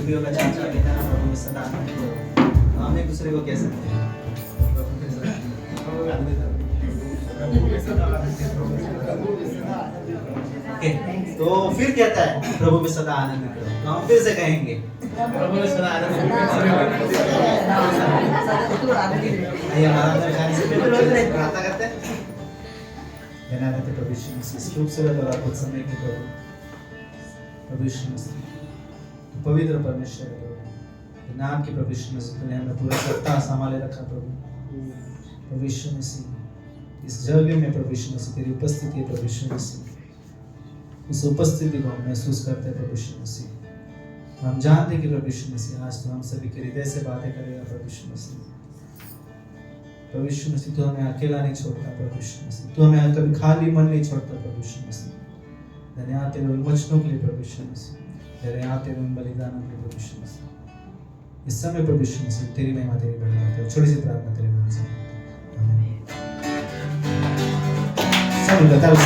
खूबियों का चाचा पिता प्रभु में सदा आनंदित हो। हम एक दूसरे को कह सकते हैं ओके, तो फिर कहता है प्रभु में सदा आनंदित रहो। तो हम फिर से कहेंगे प्रभु में सदा आनंदित आइए आराधना गाने से पहले प्रार्थना करते हैं। धन्यवाद प्रभु यीशु मसीह, इस खूबसूरत और अद्भुत समय के प्रभु यीशु मसीह, पवित्र परमेश्वर है प्रभु, नाम की प्रभु यीशु मसीह, तूने हमें पूरा सप्ताह संभाले रखा प्रभु यीशु मसीह। इस जगह में प्रभु यीशु मसीह तेरी उपस्थिति है प्रभु यीशु मसीह, उस उपस्थिति को हम महसूस करते हैं प्रभु यीशु मसीह। हम जानते हैं कि प्रभु यीशु मसीह आज तो हम सभी के हृदय से बातें करेगा प्रभु यीशु मसीह। प्रभु यीशु मसीह तू हमें अकेला नहीं छोड़ता प्रभु यीशु मसीह, तू हमें कभी खाली मन नहीं छोड़ता प्रभु यीशु मसीह। धन्यवाद तेरे उन वचनों के लिए प्रभु यीशु मसीह, धन्यवाद तेरे उन बलिदानों के लिए प्रभु यीशु मसीह। इस समय प्रभु यीशु मसीह तेरी महिमा तेरी बढ़ाई, छोटी सी प्रार्थना तेरे नाम से आमीन। सब बताओ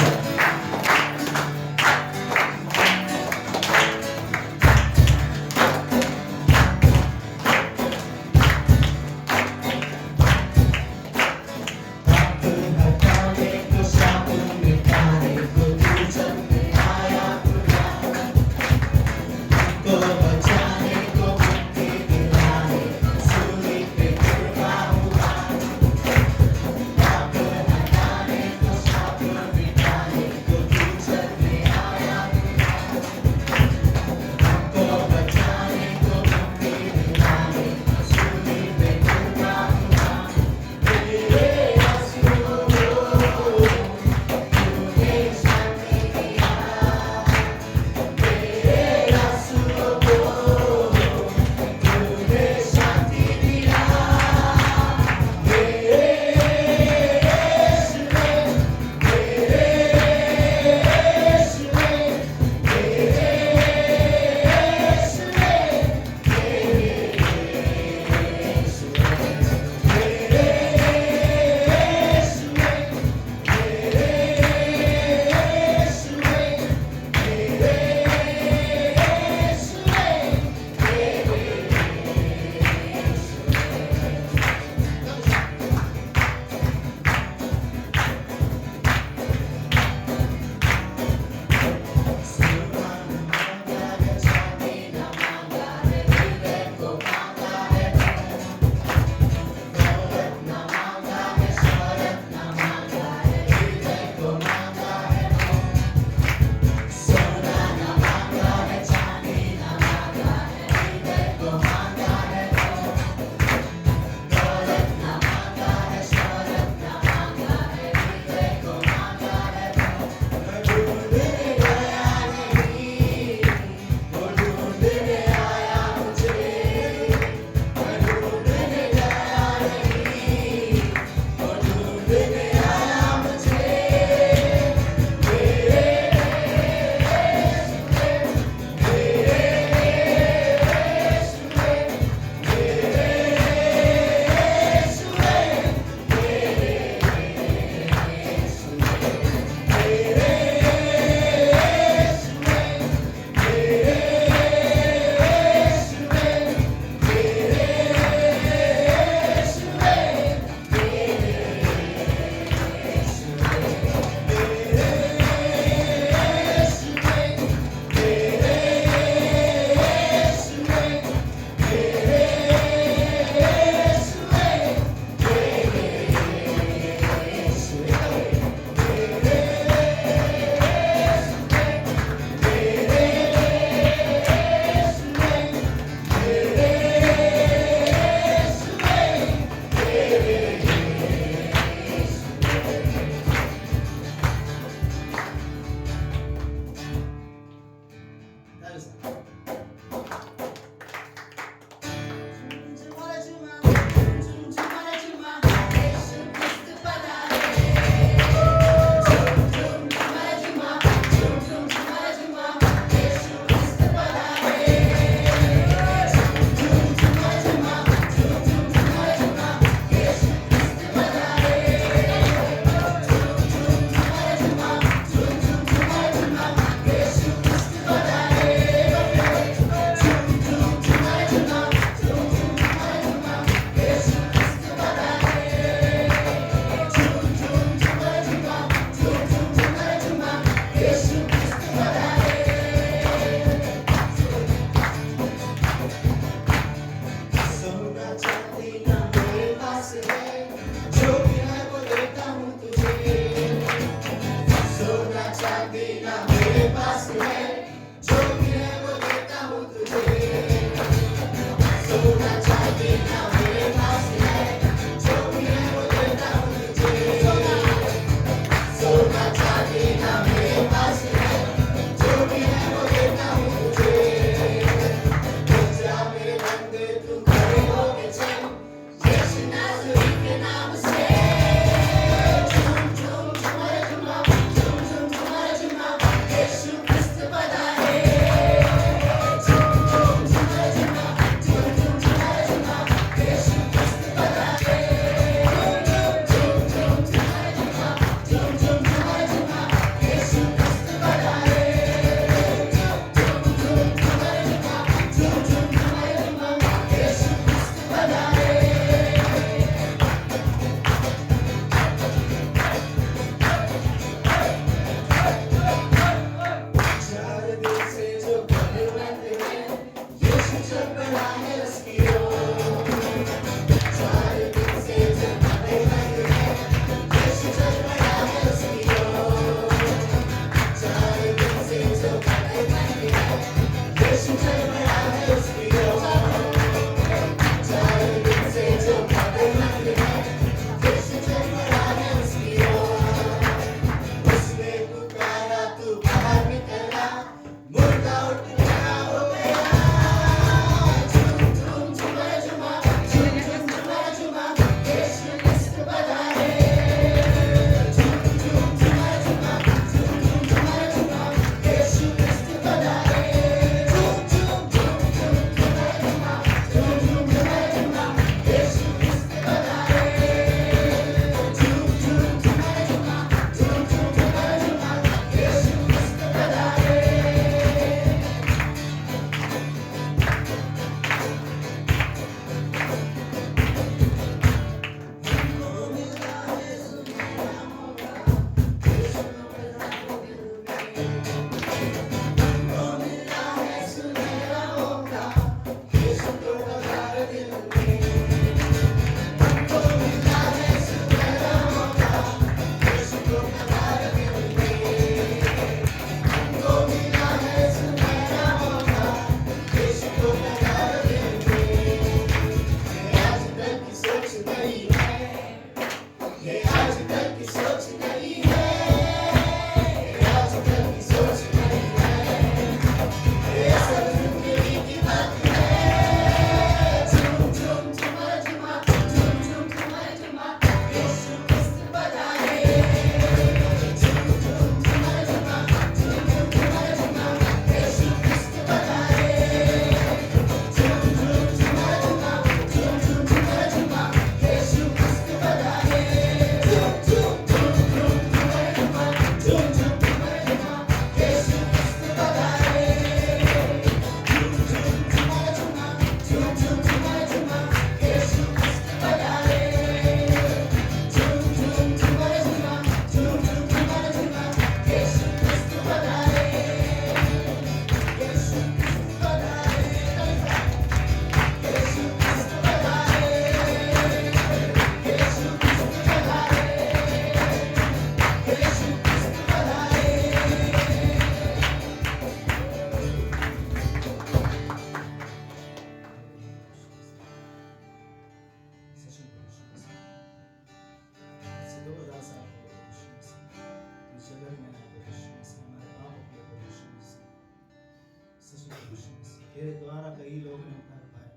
तेरे द्वारा कई लोग ने उतार पाया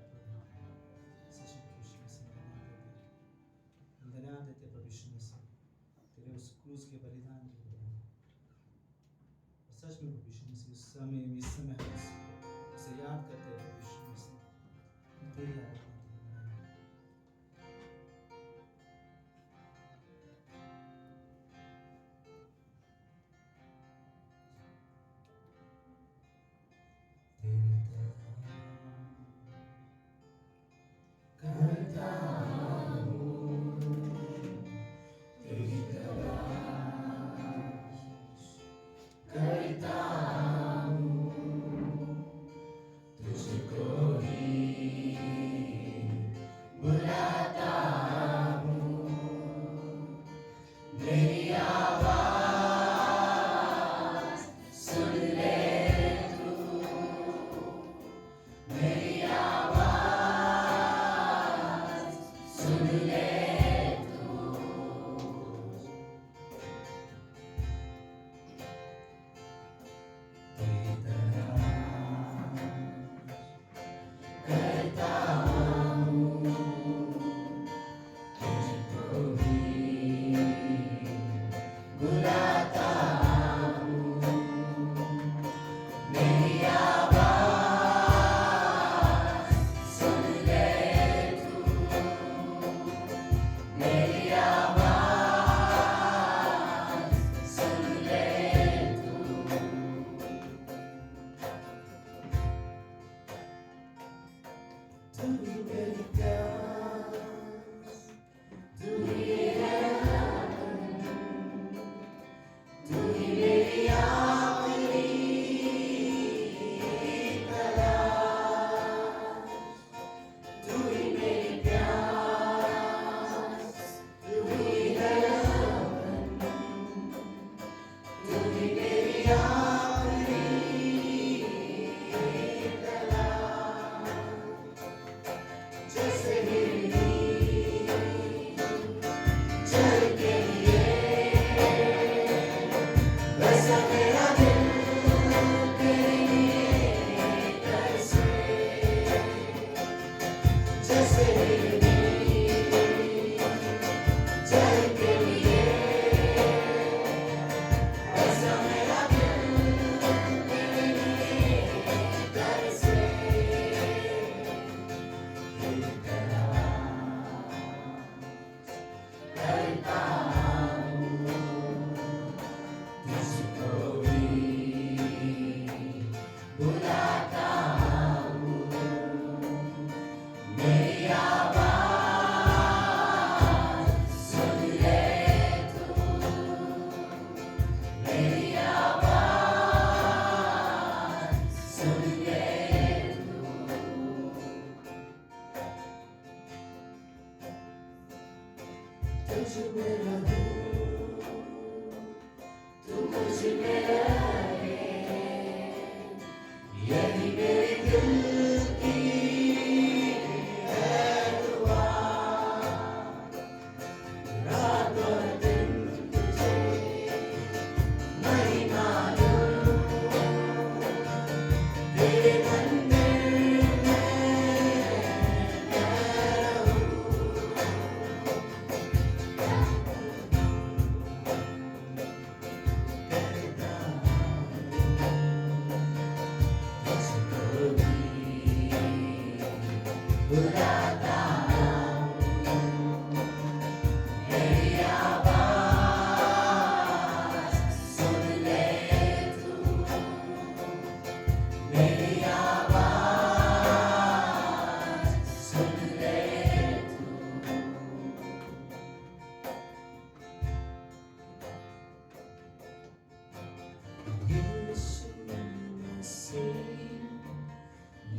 सच में यीशु मसीह धन्यवाद देते प्रभु यीशु मसीह तेरे उस क्रूस के बलिदान के लिए। सच में प्रभु यीशु मसीह इस समय हम उसे याद करते हैं प्रभु यीशु मसीह तेरी आराधना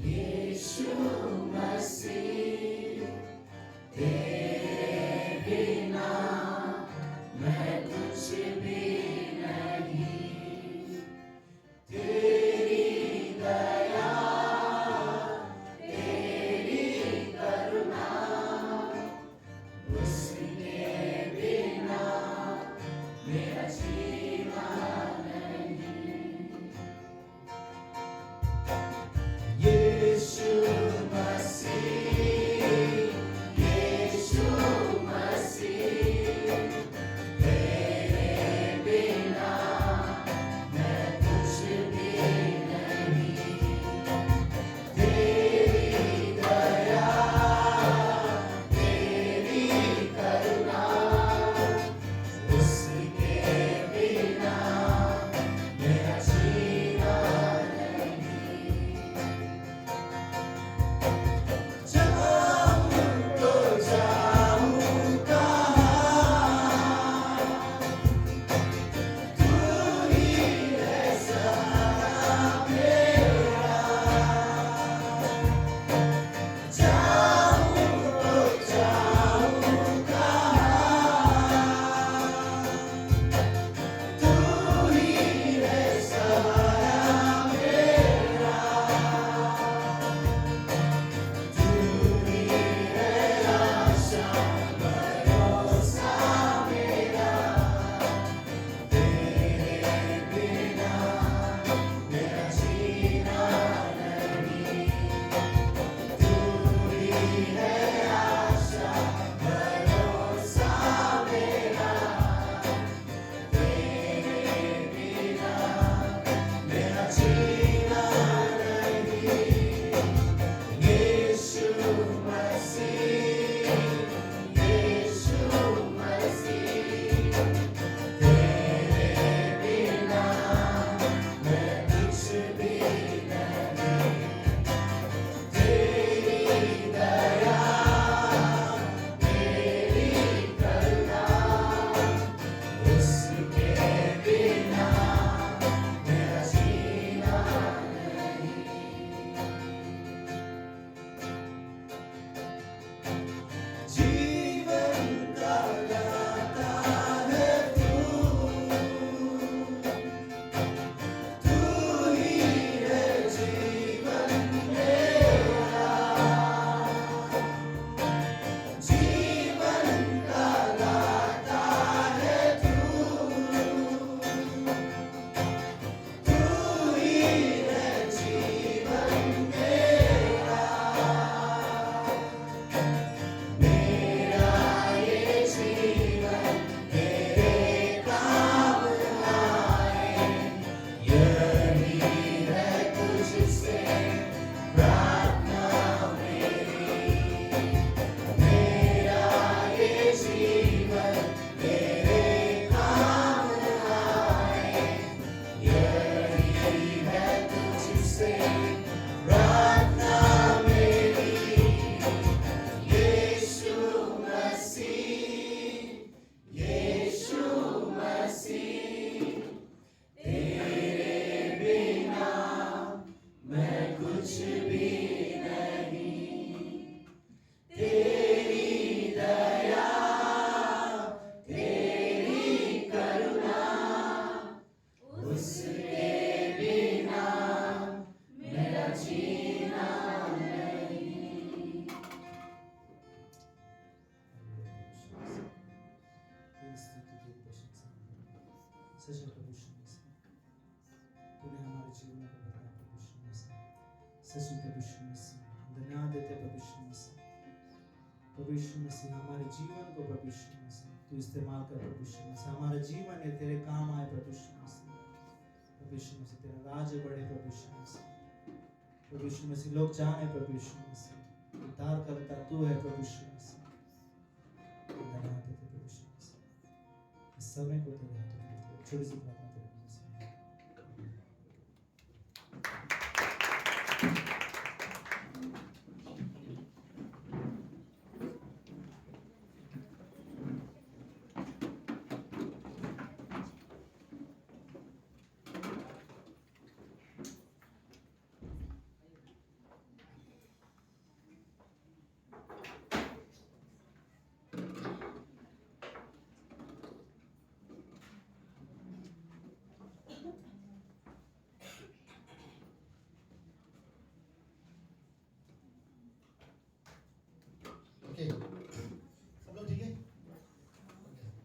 यीशु मसीह सच है प्रभु यीशु मसीह, तूने हमारे जीवन को बदला प्रभु यीशु मसीह। सच में प्रभु यीशु मसीह, हम धन्यवाद देते प्रभु यीशु मसीह। प्रभु यीशु मसीह हमारे जीवन को प्रभु यीशु मसीह तू इस्तेमाल कर प्रभु यीशु मसीह। हमारे जीवन में तेरे काम आए प्रभु यीशु मसीह। प्रभु यीशु मसीह तेरा राज बढ़े प्रभु यीशु मसीह। प्रभु यीशु मसीह लोग जाने प्रभु यीशु मसीह उद्धार करता तू है प्रभु यीशु मसीह। धन्यवाद देते प्रभु यीशु मसीह। इस समय को तेरे हाथों में देते हैं। छोटी सी प्रार्थना तेरे नाम से। ओके, सब लोग ठीक है?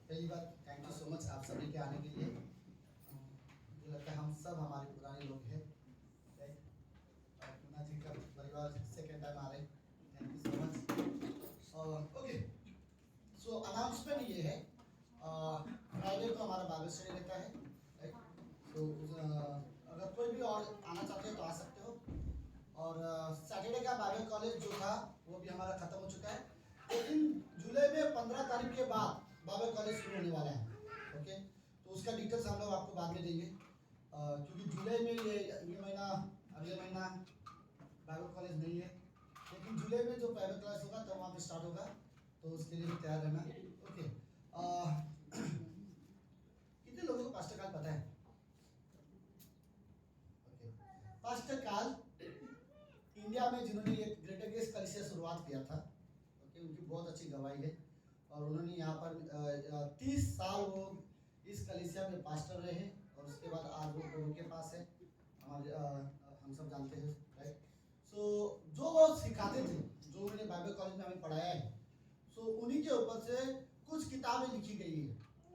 पहली बात थैंक यू सो मच आप सभी के आने के लिए। मुझे लगता है हम सब हमारे पुराने लोग हैं, पूना जी का परिवार सेकेंड टाइम आ रहे हैं। Thank you so much. Okay, so announcement ये है, फ्राइडे को हमारा बाइबल स्टडी रहता है, राइट? तो अगर कोई भी और आना चाहते हो तो आ सकते हो। और सैटरडे का बाइबल कॉलेज जो था वो भी हमारा खत्म हो चुका है, लेकिन जुलाई में 15 तारीख के बाद बाइबल कॉलेज शुरू होने वाला है। ओके, तो उसका डिटेल्स हम लोग आपको बाद में देंगे, क्योंकि जुलाई में ये महीना, अगले महीना बाइबल कॉलेज नहीं है, लेकिन जुलाई में जो बाइबल क्लास होगा तो वहाँ पे स्टार्ट होगा, तो उसके लिए भी तैयार रहना। ओके, कितने लोगों को पास्टर काल पता है? ओके, पास्टर काल इंडिया में जिन्होंने ये ग्रेटर ग्रेस कलीसिया शुरुआत किया था, ओके, उनकी बहुत अच्छी गवाही है। और उन्होंने यहाँ पर 30 साल वो इस कलीसिया में पास्टर रहे, और उसके बाद आज वो प्रभु के पास है, हमारे हम सब जानते हैं, राइट? सो जो वो सिखाते थे, जो उन्होंने बाइबल कॉलेज में हमें पढ़ाया है, सो उन्हीं के ऊपर से कुछ किताबें लिखी गई है,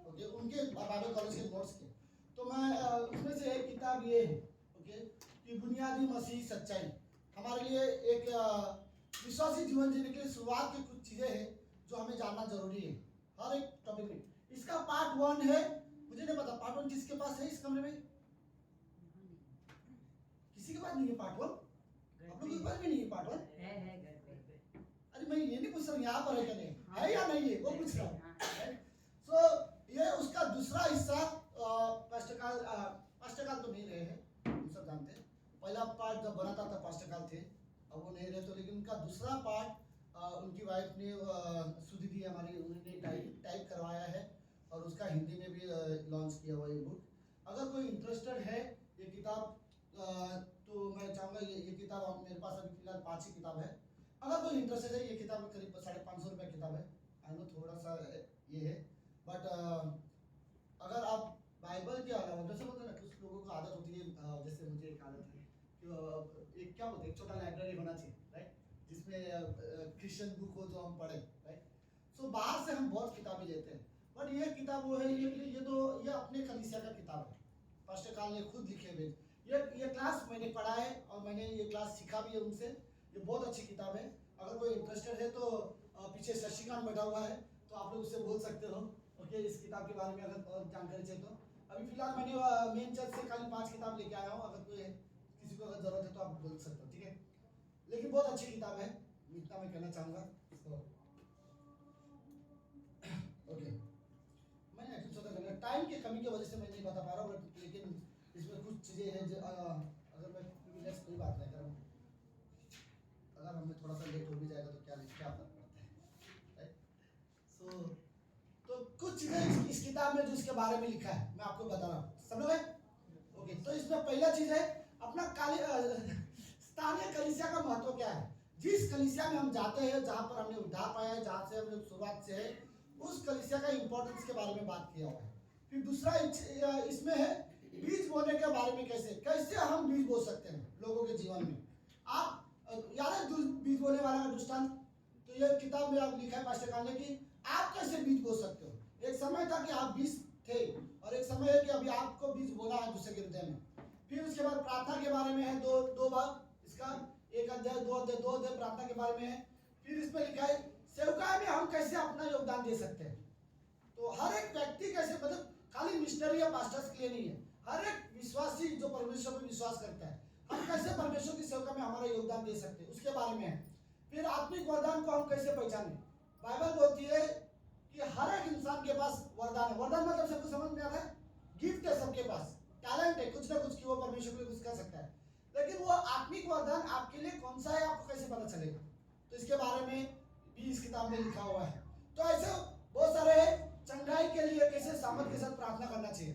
ओके, उनके बाइबल कॉलेज के नोट्स के। तो मैं उसमें से एक किताब ये है, ओके, कि बुनियादी मसीही सच्चाई। हमारे लिए एक विश्वासी जीवन जीने के लिए शुरुआत की कुछ चीजें हैं जो हमें जानना जरूरी है हर एक टॉपिक में। इसका पार्ट 1 है, मुझे नहीं पता पार्ट 1 किसके पास है इस कमरे में? किसी के पास नहीं है पार्ट 1? आप लोगों के पास भी नहीं है पार्ट 1? है। अरे मैं ये नहीं पूछ रहा हूँ यहाँ पर है क्या, नहीं है या नहीं है, वो पूछ रहा हूँ। सो ये उसका दूसरा हिस्सा, पास्टर काल तो नहीं रहे हैं, हम सब जानते हैं। पहला पार्ट जब बना था पास्टर काल थे, अब वो नहीं रहे, तो लेकिन उनका दूसरा पार्ट उनकी वाइफ ने सुधी दी हमारी, उन्होंने टाइप करवाया है, और उसका हिंदी में भी लॉन्च किया हुआ ये बुक। अगर कोई इंटरेस्टेड है ये किताब, तो मैं चाहूँगा ये किताब, मेरे पास अभी फिलहाल 5 ही किताब है। अगर कोई इंटरेस्टेड है, ये किताब करीब 550 रुपये किताब है। आई नो थोड़ा सा ये है, बट अगर आप बाइबल के अलावा, जैसे बोलते हैं ना, कुछ लोगों को आदत होती है, जैसे मुझे एक आदत है कि एक क्या बोलते हैं, एक छोटा लाइब्रेरी होना चाहिए, राइट, जिसमें क्रिश्चियन बुक हो जो हम पढ़े, राइट। सो बाहर से हम बहुत किताबें लेते हैं, बट ये किताब वो है, ये अपने कलीसिया का किताब है, पास्टर काल ने खुद लिखे हुए। ये क्लास मैंने पढ़ा है और मैंने ये क्लास सीखा भी है उनसे। ये बहुत अच्छी किताब है। अगर कोई इंटरेस्टेड है तो पीछे शशिकांत बैठा हुआ है, तो आप लोग उससे बोल सकते हो, ओके, इस किताब के बारे में अगर और जानकारी चाहिए तो। अभी फिलहाल मैंने मेन चर्च से खाली 5 किताब लेके आया हूँ, अगर कोई किसी को अगर जरूरत है तो आप बोल सकते हो, ठीक है। लेकिन बहुत अच्छी किताब है, इतना मैं कहना चाहूँगा इसको। ओके, मैंने एक्चुअली सोचा टाइम की कमी की वजह से मैं नहीं बता पा रहा हूँ, लेकिन इसमें कुछ चीज़ें हैं जो अगर मैं कोई बात नहीं करूँ, अगर हमें थोड़ा सा लेट हो भी जाएगा तो क्या फर्क पड़ता है, राइट। सो तो कुछ चीज़ें इस किताब में जो इसके बारे में लिखा है मैं आपको बता रहा हूँ, समझ गए? ओके, तो इसमें पहला चीज़ है अपना स्थानीय कलीसिया का महत्व क्या है। जिस कलीसिया में हम जाते हैं, जहाँ पर हमने उद्धार पाया है, जहाँ से हमने शुरुआत से है, उस कलीसिया का इंपॉर्टेंस के बारे में बात किया हुआ है। फिर दूसरा इसमें है बीज बोने के बारे में, कैसे हम बीज बो सकते हैं लोगों के जीवन में। आप याद है बीज बोने वाला का दृष्टांत? तो ये किताब में आप लिखा है पास्टर काल ने कि आप कैसे बीज बो सकते हो। एक समय था कि आप बीज थे, और एक समय है कि अभी आपको बीज बोना है दूसरे के हृदय में। फिर उसके बाद प्रार्थना के बारे में है, दो भाग इसका, एक अध्याय, दो अध्याय प्रार्थना के बारे में है। फिर इसमें लिखा है सेवकाई में हम कैसे अपना योगदान दे सकते हैं। तो हर एक व्यक्ति कैसे, मतलब खाली मिशनरी या पास्टर्स के लिए नहीं है, हर एक विश्वासी जो परमेश्वर पर विश्वास करता है, हम कैसे परमेश्वर की सेवका में हमारा योगदान दे सकते हैं, उसके बारे में है। फिर आत्मिक वरदान को हम कैसे पहचाने। बाइबल बोलती है कि हर एक इंसान के पास वरदान है। वरदान मतलब सबको समझ में आता है, गिफ्ट है सबके पास, टैलेंट है कुछ ना कुछ कि वो परमेश्वर के लिए कुछ कर सकता है। लेकिन वो आत्मिक वरदान आपके लिए कौन सा है, आपको कैसे पता चलेगा, तो इसके बारे में भी इस किताब में लिखा हुआ है। तो ऐसे बहुत सारे चंगाई के लिए कैसे सामर्थ के साथ प्रार्थना करना चाहिए।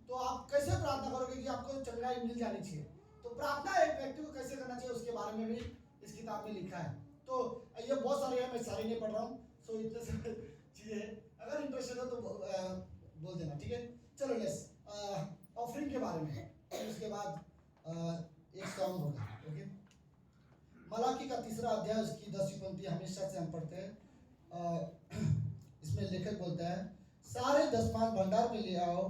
तो आप कैसे प्रार्थना करोगे कि आपको चंगाई मिल जानी चाहिए। तो प्रार्थना एक व्यक्ति को कैसे करना चाहिए उसके बारे में भी इस किताब में लिखा है। तो ये बहुत सारे हैं, मैं सारे नहीं पढ़ रहा हूँ, सो इतने सारे चीजें, अगर इंटरेस्टेड हो तो बोल देना, ठीक है। चलो लेट्स ऑफरिंग के बारे में, उसके बाद एक सॉन्ग होगा, ओके। मलाकी का 3रा अध्याय उसकी 10वीं पंक्ति हमेशा से हम पढ़ते हैं। इसमें लेखक बोलता है, सारे दशपान भंडार में ले आओ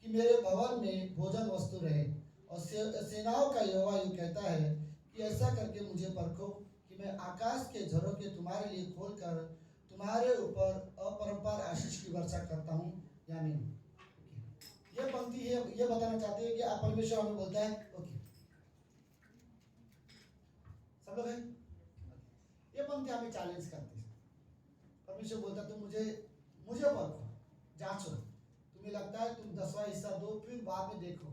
कि मेरे भवन में भोजन वस्तु रहे, और सेनाओं का यहोवा यूं कहता है कि ऐसा करके मुझे परखो कि मैं आकाश के झरोखे तुम्हारे लिए खोलकर तुम्हारे ऊपर अपरंपार आशीष की वर्षा करता हूँ या नहीं। ये पंक्ति ये बताना चाहते हैं कि आप परमेश्वर हमें बोलता है, ओके सब लोग हैं। ये पंक्ति हमें चैलेंज करती है। परमेश्वर बोलता है तुम मुझे परखो, जांचो, तुम्हें लगता है तुम 10वां हिस्सा दो, फिर बाद में देखो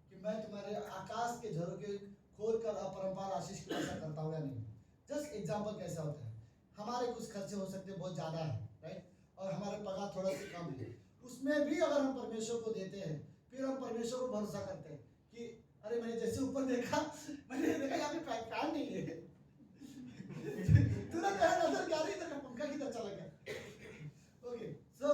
कि मैं तुम्हारे आकाश के झरोखे खोलकर अपरंपार आशीष की वर्षा करता हूँ या नहीं। जस्ट एग्जाम्पल कैसा होता है, हमारे कुछ खर्चे हो सकते हैं बहुत ज्यादा है, राइट, और हमारे पगार थोड़ा सा कम है, उसमें भी अगर हम परमेश्वर को देते हैं, फिर हम परमेश्वर को भरोसा करते हैं कि अरे मैंने जैसे ऊपर देखा, मैंने देखा यहाँ पे फैन नहीं है, तुरंत नजर क्या रही, तेरा पंखा किधर चला गया। ओके, सो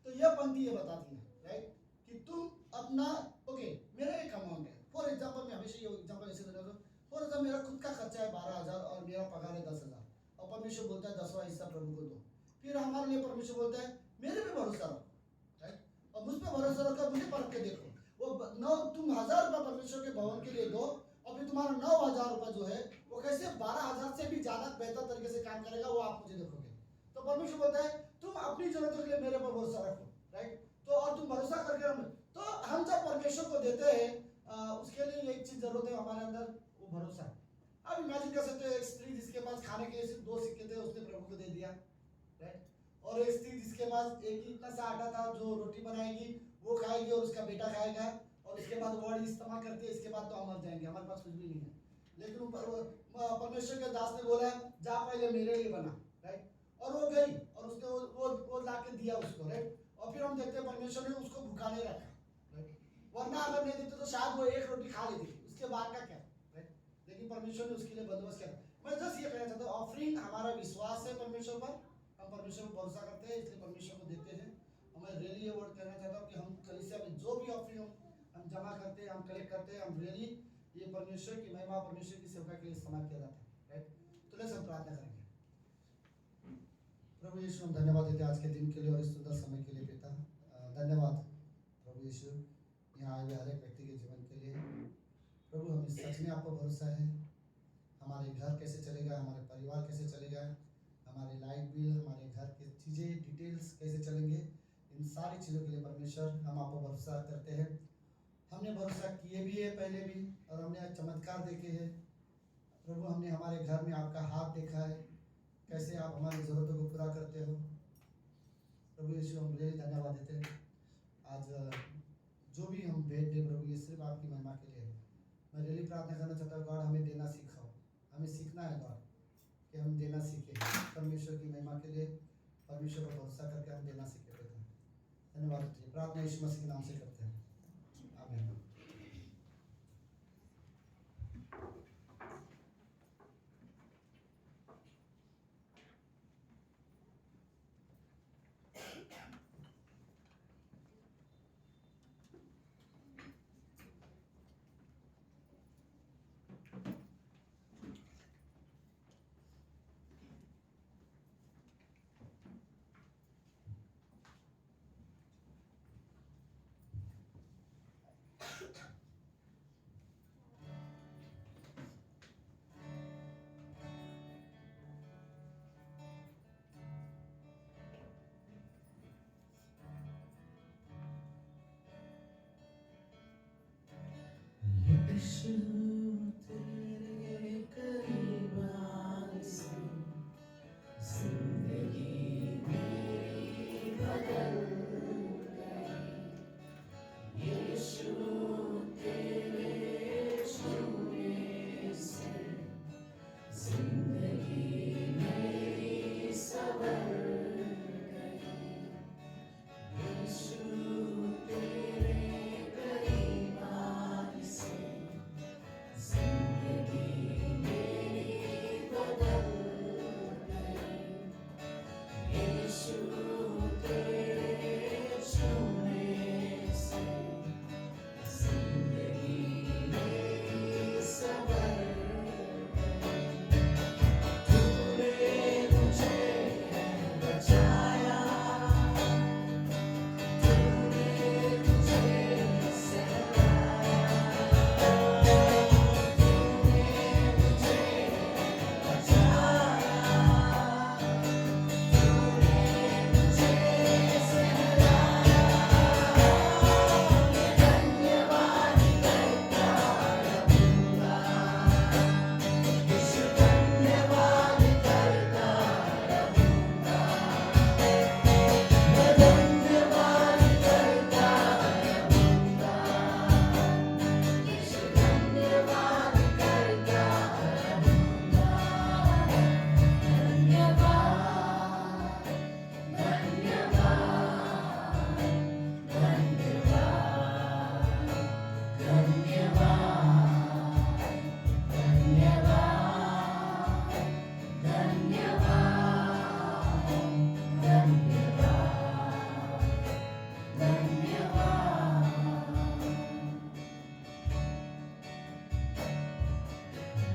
तो यह पंक्ति ये बताती है, राइट, कि तुम अपना, ओके, मेरा एक अमाउंट है, फॉर एग्जांपल, मैं हमेशा ये एग्जांपल ऐसे देता हूँ, फॉर एग्जांपल मेरा खुद का खर्चा है 12,000 और मेरा पगार है 10,000, और परमेश्वर बोलता है 10वां हिस्सा प्रभु को दो। फिर हमारे लिए परमेश्वर बोलता है मेरे पे भरोसा रखो, राइट, और मुझ पर भरोसा रखो, मुझे परख के देखो। वो तुम 1,000 रुपये परमेश्वर के भवन के लिए दो, और फिर तुम्हारा 9,000 रुपये जो है वो कैसे 12,000 से भी ज्यादा बेहतर तरीके से काम करेगा, वो आप मुझे देखोगे। तो परमेश्वर बोलता है तुम अपनी जरूरतों के लिए मेरे पर भरोसा रखो, राइट, तो और तुम भरोसा करके तो हम जब परमेश्वर को देते हैं, उसके लिए एक चीज जरूरत है हमारे अंदर, वो भरोसा। अब इमेजिन कर सकते हो एक स्त्री जिसके पास खाने के लिए सिर्फ 2 सिक्के थे, उसने प्रभु को दे दिया, राइट, और एक स्त्री जिसके पास एक इतना सा आटा था जो रोटी बनाएगी, वो खाएगी और उसका बेटा खाएगा, और उसके बाद वर्ड इस्तेमाल करती है, इसके बाद तो हम मर जाएंगे, हमारे पास कुछ भी नहीं है। लेकिन परमेश्वर के दास ने बोला जा पहले मेरे लिए बना, राइट, और वो गई और उसने वो ला के दिया उसको, राइट, और फिर हम देखते हैं परमेश्वर ने उसको भूखा नहीं रखा, राइट, वरना अगर नहीं देते तो शायद वो एक रोटी खा लेती, उसके बाद का क्या, राइट, लेकिन परमेश्वर ने उसके लिए बंदोबस्त किया। मैं जस्ट ये कहना चाहता हूँ, ऑफरिंग हमारा विश्वास है परमेश्वर पर, हम परमेश्वर पर भरोसा करते हैं, इसलिए परमेश्वर को देते हैं। और मैं रियली ये वर्ड कहना चाहता हूँ कि हम कलीसिया में जो भी ऑफरिंग हम जमा करते हैं, हम कलेक्ट करते हैं, हम रियली ये परमेश्वर की महिमा, परमेश्वर की सेवा के लिए इस्तेमाल किया जाता है, राइट। तो लेट्स हम प्रार्थना करेंगे। प्रभु यीशु, हम धन्यवाद देते हैं आज के दिन के लिए और इस सुंदर समय के लिए पिता। धन्यवाद प्रभु यीशु, यहाँ आए हुए हर एक व्यक्ति के जीवन के लिए। प्रभु हमें सच में आपको भरोसा है, हमारे घर कैसे चलेगा, हमारे परिवार कैसे चलेगा, हमारे लाइट बिल, हमारे घर की चीज़ें डिटेल्स कैसे चलेंगे, इन सारी चीज़ों के लिए परमेश्वर हम आपको भरोसा करते हैं। हमने भरोसा किए भी है पहले भी, और हमने चमत्कार देखे हैं प्रभु। हमने हमारे घर में आपका हाथ देखा है, कैसे आप हमारी ज़रूरतों को पूरा करते हो। प्रभु यीशु, हम रियली धन्यवाद देते हैं। आज जो भी हम भेंट दे प्रभु, ये सिर्फ आपकी महिमा के लिए है। मैं रियली प्रार्थना करना चाहता हूँ, गॉड हमें देना सिखाओ, हमें सीखना है गॉड, कि हम देना सीखें परमेश्वर की महिमा के लिए, परमेश्वर पर भरोसा करके हम देना सीखें। धन्यवाद, प्रार्थना यीशु मसीह के नाम से करते हैं, आमीन। तेरे करीब आने से जिंदगी मेरी बदल गई। यीशु तेरे छूने से जिंदगी मेरी संवर गई। यीशु तेरे करीब आने से जिंदगी मेरी बदल गई। यीशु तेरे छूने से जिंदगी मेरी संवर गई। तूने मुझे बचाया, तूने मुझे सहलाया, तूने मुझे बचाया, तूने मुझे सहलाया। मैं धन्यवाद करता रहूँगा, यीशु धन्यवाद करता रहूँगा। मैं धन्यवाद करता रहूँगा, यीशु धन्यवाद करता रहूँगा।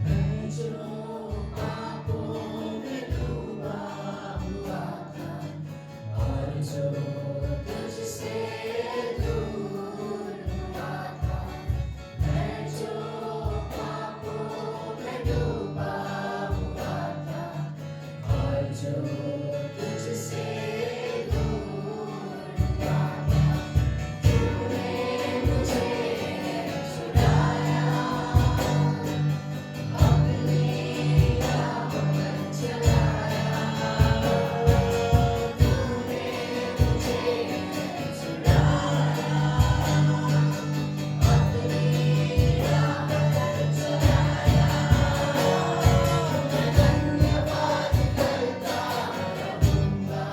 मैं जो पापों में डूबा हुआ था और जो तुझसे दूर हुआ था, मैं जो पापों में डूबा हुआ था और जो तुझसे दूर हुआ था, तूने मुझे छुड़ाया, अपनी राह पर चलाया। तूने मुझे छुड़ाया, अपनी राह पर चलाया। मैं धन्यवाद करता रहूँगा,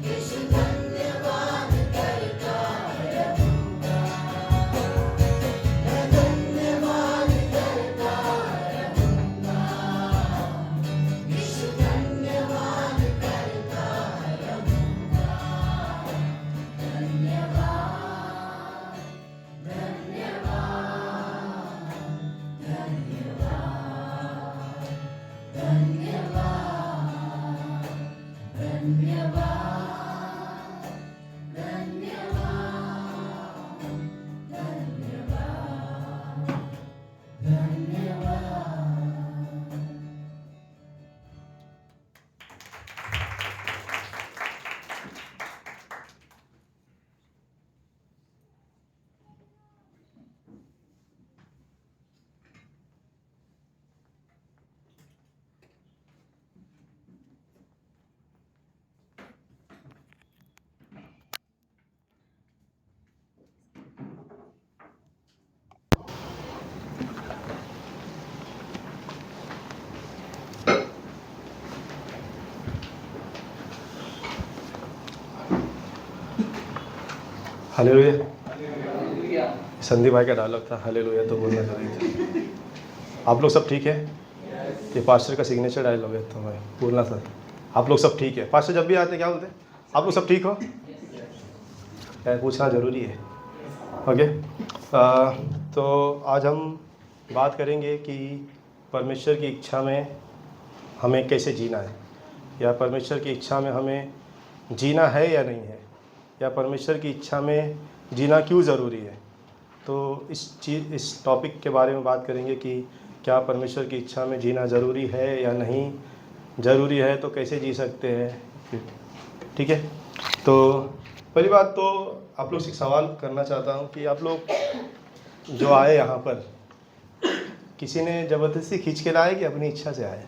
यीशु धन्यवाद करता रहूँगा। मैं धन्यवाद करता रहूँगा, यीशु धन्यवाद करता रहूँगा। हालेलुया। संदीप भाई का डायलॉग था, हालेलुया तो बोलना जरूरी था। आप लोग सब ठीक है? ये पास्टर का सिग्नेचर डायलॉग है, तो मैं बोलना था। आप लोग सब ठीक है? पास्टर जब भी आते क्या बोलते हैं? आप लोग सब ठीक हो? क्या पूछना ज़रूरी है। ओके, तो आज हम बात करेंगे कि परमेश्वर की इच्छा में हमें कैसे जीना है, या परमेश्वर की इच्छा में हमें जीना है या नहीं है, या परमेश्वर की इच्छा में जीना क्यों ज़रूरी है। तो इस टॉपिक के बारे में बात करेंगे कि क्या परमेश्वर की इच्छा में जीना ज़रूरी है या नहीं, ज़रूरी है तो कैसे जी सकते हैं। ठीक है, तो पहली बात तो आप लोग से एक सवाल करना चाहता हूँ कि आप लोग जो आए यहाँ पर, किसी ने ज़बरदस्ती खींच के लाए कि अपनी इच्छा से आए?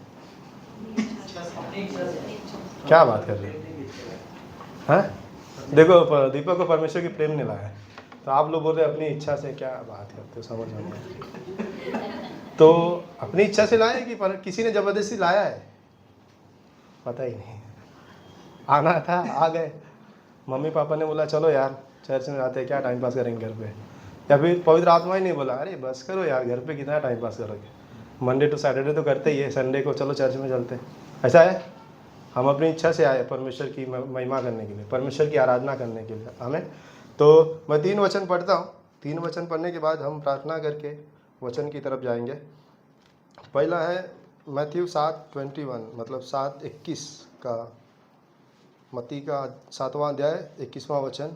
क्या बात कर रहे हो? हाँ, देखो दीपक को परमेश्वर की प्रेम ने लाया, तो आप लोग बोल रहे अपनी इच्छा से, क्या बात करते हो, समझ में नहीं आता। तो अपनी इच्छा से लाए कि किसी ने ज़बरदस्ती लाया है? पता ही नहीं, आना था आ गए। मम्मी पापा ने बोला चलो यार चर्च में जाते हैं, क्या टाइम पास करेंगे घर पे, या फिर पवित्र आत्मा ही नहीं बोला अरे बस करो यार घर पे कितना टाइम पास करोगे, मंडे टू सैटरडे तो करते ही है, संडे को चलो चर्च में चलते हैं। ऐसा है? हम अपनी इच्छा से आए परमेश्वर की महिमा करने के लिए, परमेश्वर की आराधना करने के लिए। हमें तो मैं 3 वचन पढ़ता हूँ, 3 वचन पढ़ने के बाद हम प्रार्थना करके वचन की तरफ जाएंगे। पहला है मैथ्यू 7:21, मतलब 7:21 का, मत्ती का 7वां अध्याय 21वां वचन।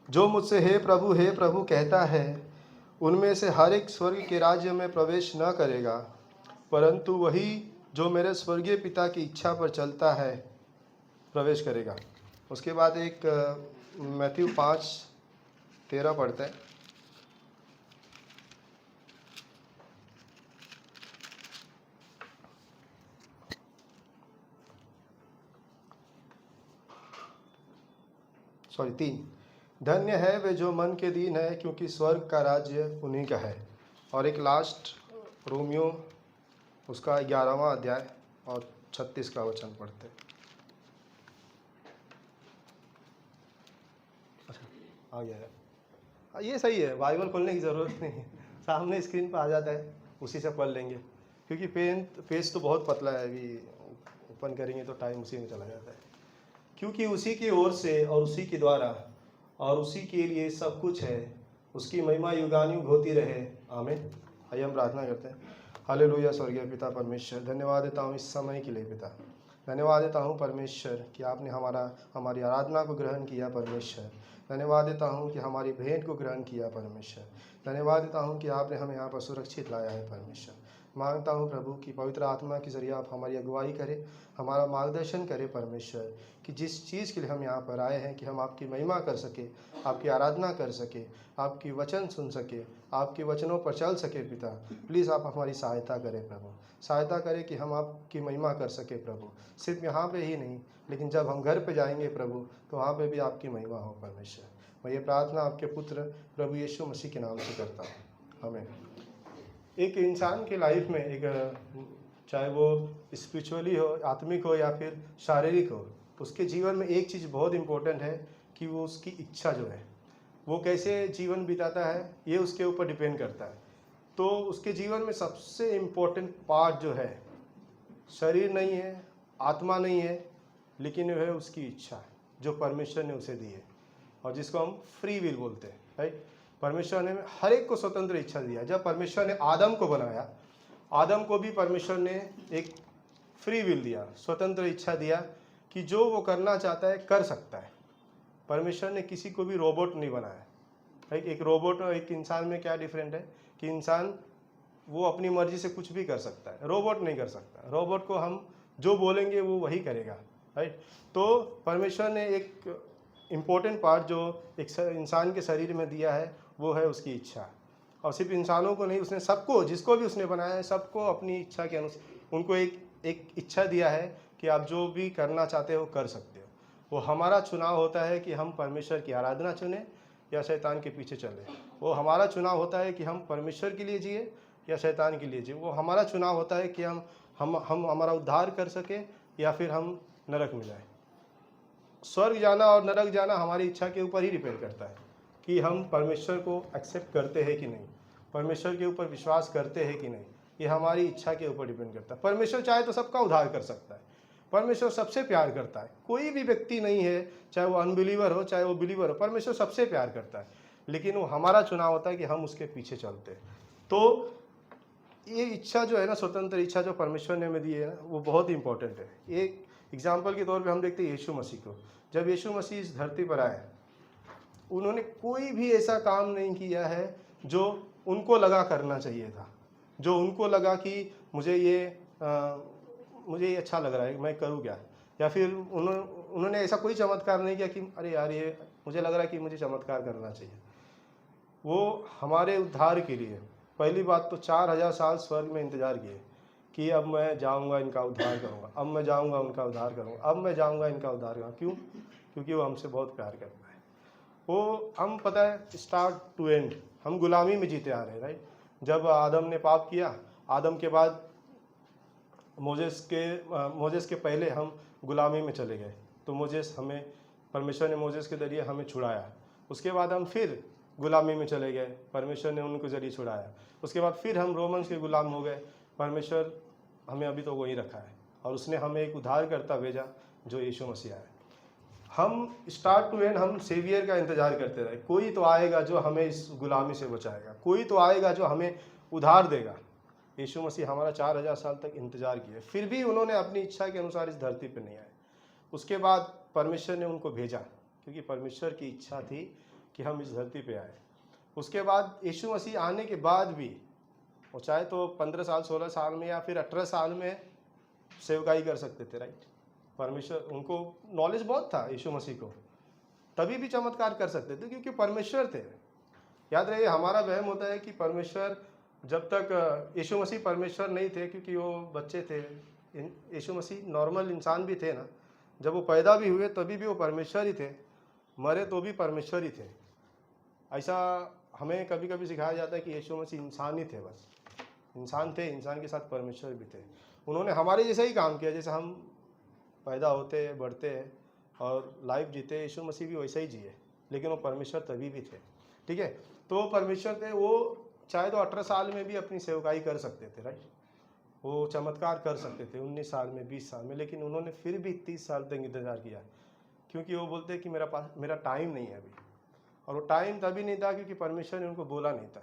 जो मुझसे हे प्रभु कहता है, उनमें से हर एक स्वर्ग के राज्य में प्रवेश न करेगा, परंतु वही जो मेरे स्वर्गीय पिता की इच्छा पर चलता है प्रवेश करेगा। उसके बाद एक मैथ्यू 5:13 पढ़ते हैं। सॉरी 3, धन्य है वे जो मन के दीन है, क्योंकि स्वर्ग का राज्य उन्हीं का है। और एक लास्ट रोमियो उसका 11वां अध्याय और 36 का वचन पढ़ते हैं। अच्छा आ गया है, ये सही है, बाइबल खोलने की ज़रूरत नहीं है, सामने स्क्रीन पर आ जाता है, उसी से पढ़ लेंगे, क्योंकि पेज तो बहुत पतला है, अभी ओपन करेंगे तो टाइम उसी में चला जाता है। क्योंकि उसी की ओर से और उसी के द्वारा और उसी के लिए सब कुछ है, उसकी महिमा युगानुयुग होती रहे, आमीन। आइए हम प्रार्थना करते हैं। हालेलुया। स्वर्गीय पिता परमेश्वर, धन्यवाद देता हूँ इस समय के लिए पिता, धन्यवाद देता हूँ परमेश्वर कि आपने हमारी आराधना को ग्रहण किया परमेश्वर। धन्यवाद देता हूँ कि हमारी भेंट को ग्रहण किया परमेश्वर। धन्यवाद देता हूँ कि आपने हमें यहाँ पर सुरक्षित लाया है परमेश्वर। मांगता हूँ प्रभु कि पवित्र आत्मा के जरिए आप हमारी अगुवाई करें, हमारा मार्गदर्शन करें परमेश्वर, कि जिस चीज़ के लिए हम यहाँ पर आए हैं कि हम आपकी महिमा कर सके, आपकी आराधना कर सके, आपकी वचन सुन सके, आपके वचनों पर चल सके पिता। प्लीज़ आप हमारी सहायता करें प्रभु, सहायता करें कि हम आपकी महिमा कर सके प्रभु। सिर्फ यहाँ पे ही नहीं, लेकिन जब हम घर पे जाएंगे प्रभु, तो वहाँ पे भी आपकी महिमा हो परमेश्वर। मैं ये प्रार्थना आपके पुत्र प्रभु यीशु मसीह के नाम से करता हूँ, आमीन। एक इंसान के लाइफ में एक, चाहे वो स्पिरिचुअली हो, आत्मिक हो या फिर शारीरिक हो, उसके जीवन में एक चीज़ बहुत इम्पोर्टेंट है कि वो उसकी इच्छा जो है वो कैसे जीवन बिताता है, ये उसके ऊपर डिपेंड करता है। तो उसके जीवन में सबसे इम्पोर्टेंट पार्ट जो है, शरीर नहीं है, आत्मा नहीं है, लेकिन वो है उसकी इच्छा, जो परमेश्वर ने उसे दी है, और जिसको हम फ्री विल बोलते हैं, राइट। परमेश्वर ने हर एक को स्वतंत्र इच्छा दिया। जब परमेश्वर ने आदम को बनाया, आदम को भी परमेश्वर ने एक फ्री विल दिया, स्वतंत्र इच्छा दिया कि जो वो करना चाहता है कर सकता है। परमेश्वर ने किसी को भी रोबोट नहीं बनाया, राइट। एक रोबोट और एक इंसान में क्या डिफरेंट है कि इंसान वो अपनी मर्जी से कुछ भी कर सकता है, रोबोट नहीं कर सकता। रोबोट को हम जो बोलेंगे वो वही करेगा, राइट। तो परमेश्वर ने एक इम्पोर्टेंट पार्ट जो एक इंसान के शरीर में दिया है, वो है उसकी इच्छा। और सिर्फ इंसानों को नहीं, उसने सबको, जिसको भी उसने बनाया है, सबको अपनी इच्छा के अनुसार उनको एक इच्छा दिया है कि आप जो भी करना चाहते हो कर सकते हो। वो हमारा चुनाव होता है कि हम परमेश्वर की आराधना चुने या शैतान के पीछे चले। वो हमारा चुनाव होता है कि हम परमेश्वर के लिए जिए या शैतान के लिए जिए। वो हमारा चुनाव होता है कि हम हमारा उद्धार कर सके या फिर हम नरक में जाए। स्वर्ग जाना और नरक जाना हमारी इच्छा के ऊपर ही डिपेंड करता है कि हम परमेश्वर को एक्सेप्ट करते हैं कि नहीं, परमेश्वर के ऊपर विश्वास करते हैं कि नहीं। ये हमारी इच्छा के ऊपर डिपेंड करता है। परमेश्वर चाहे तो सबका उद्धार कर सकता है, परमेश्वर सबसे प्यार करता है। कोई भी व्यक्ति नहीं है, चाहे वो अनबिलीवर हो चाहे वो बिलीवर हो, परमेश्वर सबसे प्यार करता है। लेकिन वो हमारा चुनाव होता है कि हम उसके पीछे चलते हैं। तो ये इच्छा जो है ना, स्वतंत्र इच्छा जो परमेश्वर ने हमें दी है ना, वो बहुत इंपॉर्टेंट है। एक एग्जाम्पल के तौर पे हम देखते हैं यीशु मसीह को। जब यीशु मसीह इस धरती पर आए, उन्होंने कोई भी ऐसा काम नहीं किया है जो उनको लगा करना चाहिए था, जो उनको लगा कि मुझे ये अच्छा लग रहा है, मैं करूँ क्या। या फिर उन्होंने ऐसा कोई चमत्कार नहीं किया कि अरे यार ये मुझे लग रहा है कि मुझे चमत्कार करना चाहिए। वो हमारे उद्धार के लिए पहली बात तो 4000 साल स्वर्ग में इंतज़ार किए कि अब मैं जाऊंगा इनका उद्धार करूंगा, अब मैं जाऊंगा उनका उद्धार करूंगा, अब मैं जाऊंगा इनका उद्धार करूंगा। क्यों? क्योंकि वो हमसे बहुत प्यार करता है। वो हम पता है स्टार्ट टू एंड हम गुलामी में जीते आ रहे हैं, राइट। जब आदम ने पाप किया, आदम के बाद मोजेस के पहले हम गुलामी में चले गए, तो मोजेस हमें परमेश्वर ने मोजेस के जरिए हमें छुड़ाया। उसके बाद हम फिर गुलामी में चले गए, परमेश्वर ने उनको जरिए छुड़ाया। उसके बाद फिर हम रोमन्स के गुलाम हो गए, परमेश्वर हमें अभी तो वही रखा है और उसने हमें एक उद्धारकर्ता भेजा जो यीशु मसीह है। हम स्टार्ट टू एंड हम सेवियर का इंतजार करते रहे, कोई तो आएगा जो हमें इस गुलामी से बचाएगा, कोई तो आएगा जो हमें उद्धार देगा। यीशु मसीह हमारा 4000 साल तक इंतजार किए, फिर भी उन्होंने अपनी इच्छा के अनुसार इस धरती पर नहीं आए। उसके बाद परमेश्वर ने उनको भेजा क्योंकि परमेश्वर की इच्छा थी कि हम इस धरती पे आए। उसके बाद यीशु मसीह आने के बाद भी वो चाहे तो 15 साल 16 साल में या फिर 18 साल में सेवकाई कर सकते थे, राइट। परमेश्वर उनको नॉलेज बहुत था यीशु मसीह को, तभी भी चमत्कार कर सकते थे क्योंकि परमेश्वर थे। याद रहे, हमारा वहम होता है कि परमेश्वर जब तक यीशु मसीह परमेश्वर नहीं थे क्योंकि वो बच्चे थे, यीशु मसीह नॉर्मल इंसान भी थे ना, जब वो पैदा भी हुए तभी भी वो परमेश्वर ही थे, मरे तो भी परमेश्वर ही थे। ऐसा हमें कभी कभी सिखाया जाता है कि यीशु मसीह इंसान ही थे, बस इंसान थे, इंसान के साथ परमेश्वर भी थे। उन्होंने हमारे जैसा ही काम किया, जैसे हम पैदा होते हैं, बढ़ते हैं और लाइफ जीते, यीशु मसीह भी वैसा ही जिए, लेकिन वो परमेश्वर तभी भी थे, ठीक है। तो वो परमेश्वर थे, वो चाहे तो 18 साल में भी अपनी सेवकाई कर सकते थे, राइट। वो चमत्कार कर सकते थे 19 साल में, 20 साल में, लेकिन उन्होंने फिर भी 30 साल तक इंतज़ार किया क्योंकि वो बोलते कि मेरा टाइम नहीं है अभी। और वो टाइम तभी नहीं था क्योंकि परमेश्वर ने उनको बोला नहीं था।